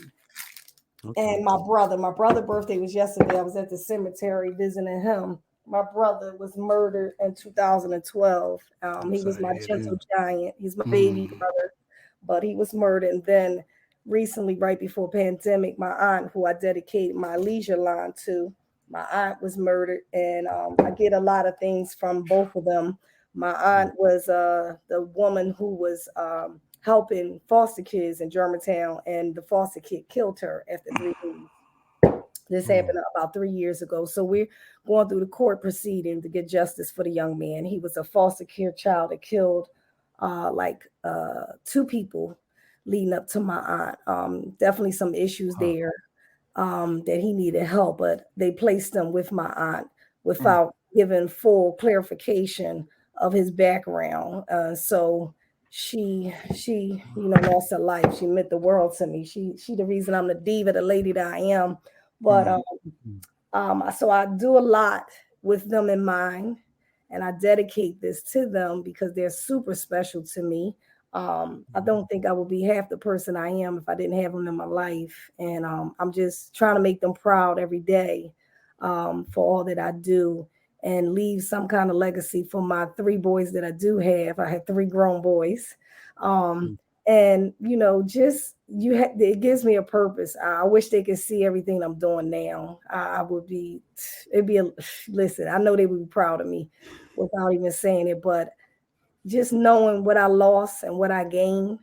Okay. And my brother's birthday was yesterday. I was at the cemetery visiting him. My brother was murdered in 2012. He was my gentle giant. He's my baby brother, but he was murdered. And then recently, right before pandemic, my aunt, who I dedicated my leisure line to, my aunt was murdered. And I get a lot of things from both of them. My aunt was the woman who was helping foster kids in Germantown, and the foster kid killed her after 3 days. This happened about 3 years ago. So we're going through the court proceeding to get justice for the young man. He was a foster care child that killed 2 people leading up to my aunt. Definitely some issues there that he needed help, but they placed him with my aunt without giving full clarification of his background. So she lost her life. She meant the world to me. She the reason I'm the diva, the lady that I am. But so I do a lot with them in mind, and I dedicate this to them because they're super special to me. I don't think I would be half the person I am if I didn't have them in my life. And I'm just trying to make them proud every day for all that I do, and leave some kind of legacy for my 3 boys that I do have. I have 3 grown boys. And, it gives me a purpose. I wish they could see everything I'm doing now. Listen, I know they would be proud of me without even saying it, but just knowing what I lost and what I gained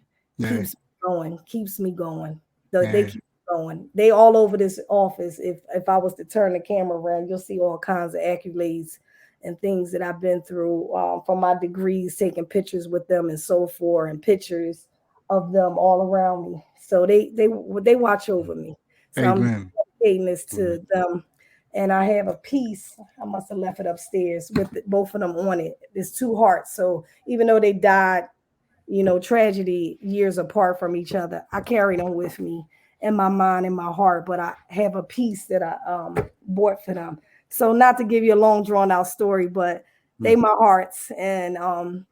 keeps me going. They keep going. They all over this office. If I was to turn the camera around, you'll see all kinds of accolades and things that I've been through from my degrees, taking pictures with them and so forth, and pictures of them all around me. So they watch over me. So I'm dedicating this to them. And I have a piece, I must have left it upstairs with both of them on it. There's 2 hearts. So even though they died, tragedy years apart from each other, I carry them with me in my mind and my heart, but I have a piece that I bought for them. So not to give you a long drawn out story, but they my hearts, and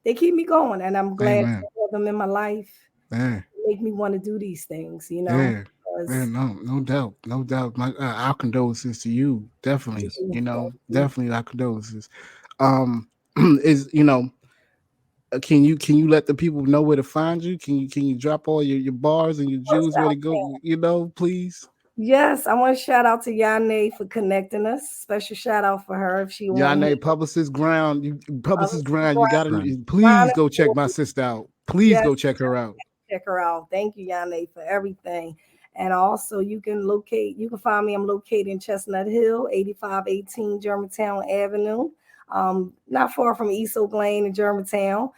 they keep me going, and I'm glad to have them in my life. Make me want to do these things, Yeah, no doubt. My our condolences to you, definitely. Definitely our condolences. Is can you let the people know where to find you? Can you drop all your bars and your jewels where to go? Please. Yes, I want to shout out to Yane for connecting us. Special shout out for her if she wants. Yane, Publicist Ground. You gotta please go check my sister out. Please go check her out. Check her out. Thank you, Yane, for everything. And also you can find me. I'm located in Chestnut Hill, 8518 Germantown Avenue. Not far from East Oak Lane in Germantown.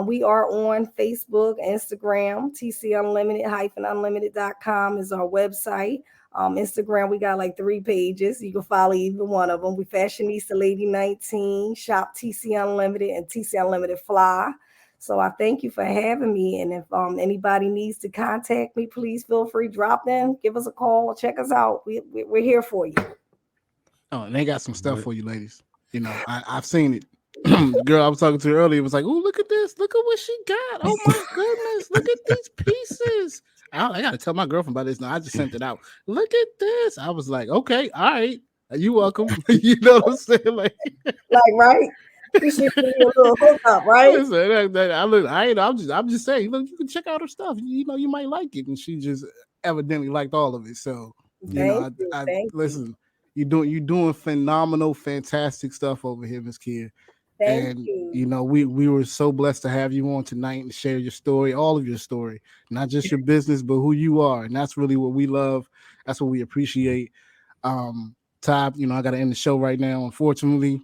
We are on Facebook, Instagram, tcunlimited-unlimited.com is our website. Instagram, we got like 3 pages. You can follow either one of them. We Fashionista Lady 19, Shop TC Unlimited, and TC Unlimited Fly. So I thank you for having me. And if anybody needs to contact me, please feel free. Drop in, give us a call, check us out. We're here for you. Oh, and they got some stuff for you, ladies. I've seen it. The girl I was talking to earlier was like, "Oh, look at this! Look at what she got! Oh my goodness! Look at these pieces!" I got to tell my girlfriend about this now. I just sent it out. Look at this! I was like, "Okay, all right, you welcome." You know what I'm saying? Like right? You should be a little hookup, right? Listen, I'm just saying. Look, you can check out her stuff. You might like it, and she just evidently liked all of it. So listen. You're doing phenomenal, fantastic stuff over here, Miss Keia. Thank you. We were so blessed to have you on tonight and share your story, all of your story, not just your business, but who you are. And that's really what we love. That's what we appreciate. Ty, I got to end the show right now. Unfortunately,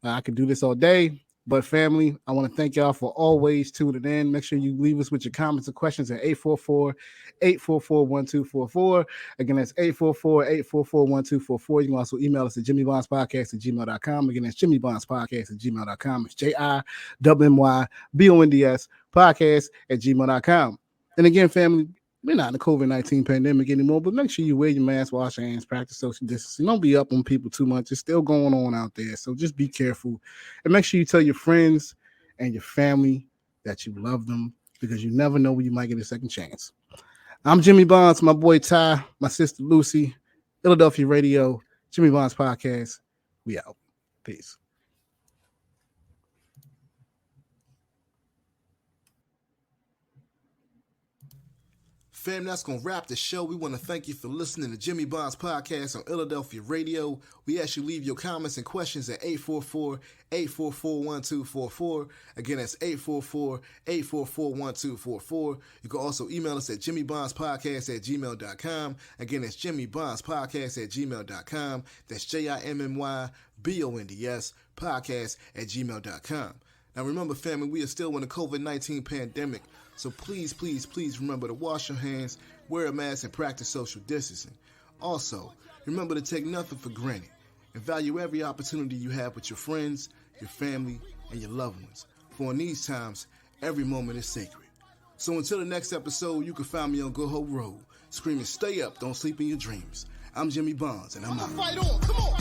I could do this all day. But family, I want to thank y'all for always tuning in. Make sure you leave us with your comments and questions at 844-844-1244. Again, that's 844-844-1244. You can also email us at jimmybondspodcast@gmail.com. Again, that's jimmybondspodcast@gmail.com. It's JIMMYBONDS podcast@gmail.com. And again, family, we're not in the COVID-19 pandemic anymore, but make sure you wear your mask, wash your hands, practice social distancing. Don't be up on people too much. It's still going on out there. So just be careful. And make sure you tell your friends and your family that you love them, because you never know when you might get a second chance. I'm Jimmy Bonds, my boy Ty, my sister Lucy, Illadelphia Radio, Jimmy Bonds Podcast. We out. Peace. Fam, that's going to wrap the show. We want to thank you for listening to Jimmy Bonds Podcast on Illadelphia Radio. We ask you leave your comments and questions at 844-844-1244. Again, that's 844-844-1244. You can also email us at jimmybondspodcast@gmail.com. Again, that's jimmybondspodcast@gmail.com. That's JIMMYBONDS podcast@gmail.com. Now remember, family, we are still in the COVID-19 pandemic. So please, please, please remember to wash your hands, wear a mask, and practice social distancing. Also, remember to take nothing for granted and value every opportunity you have with your friends, your family, and your loved ones. For in these times, every moment is sacred. So until the next episode, you can find me on Good Hope Road, screaming, stay up, don't sleep in your dreams. I'm Jimmy Bonds, and I'm out. Fight on, come on.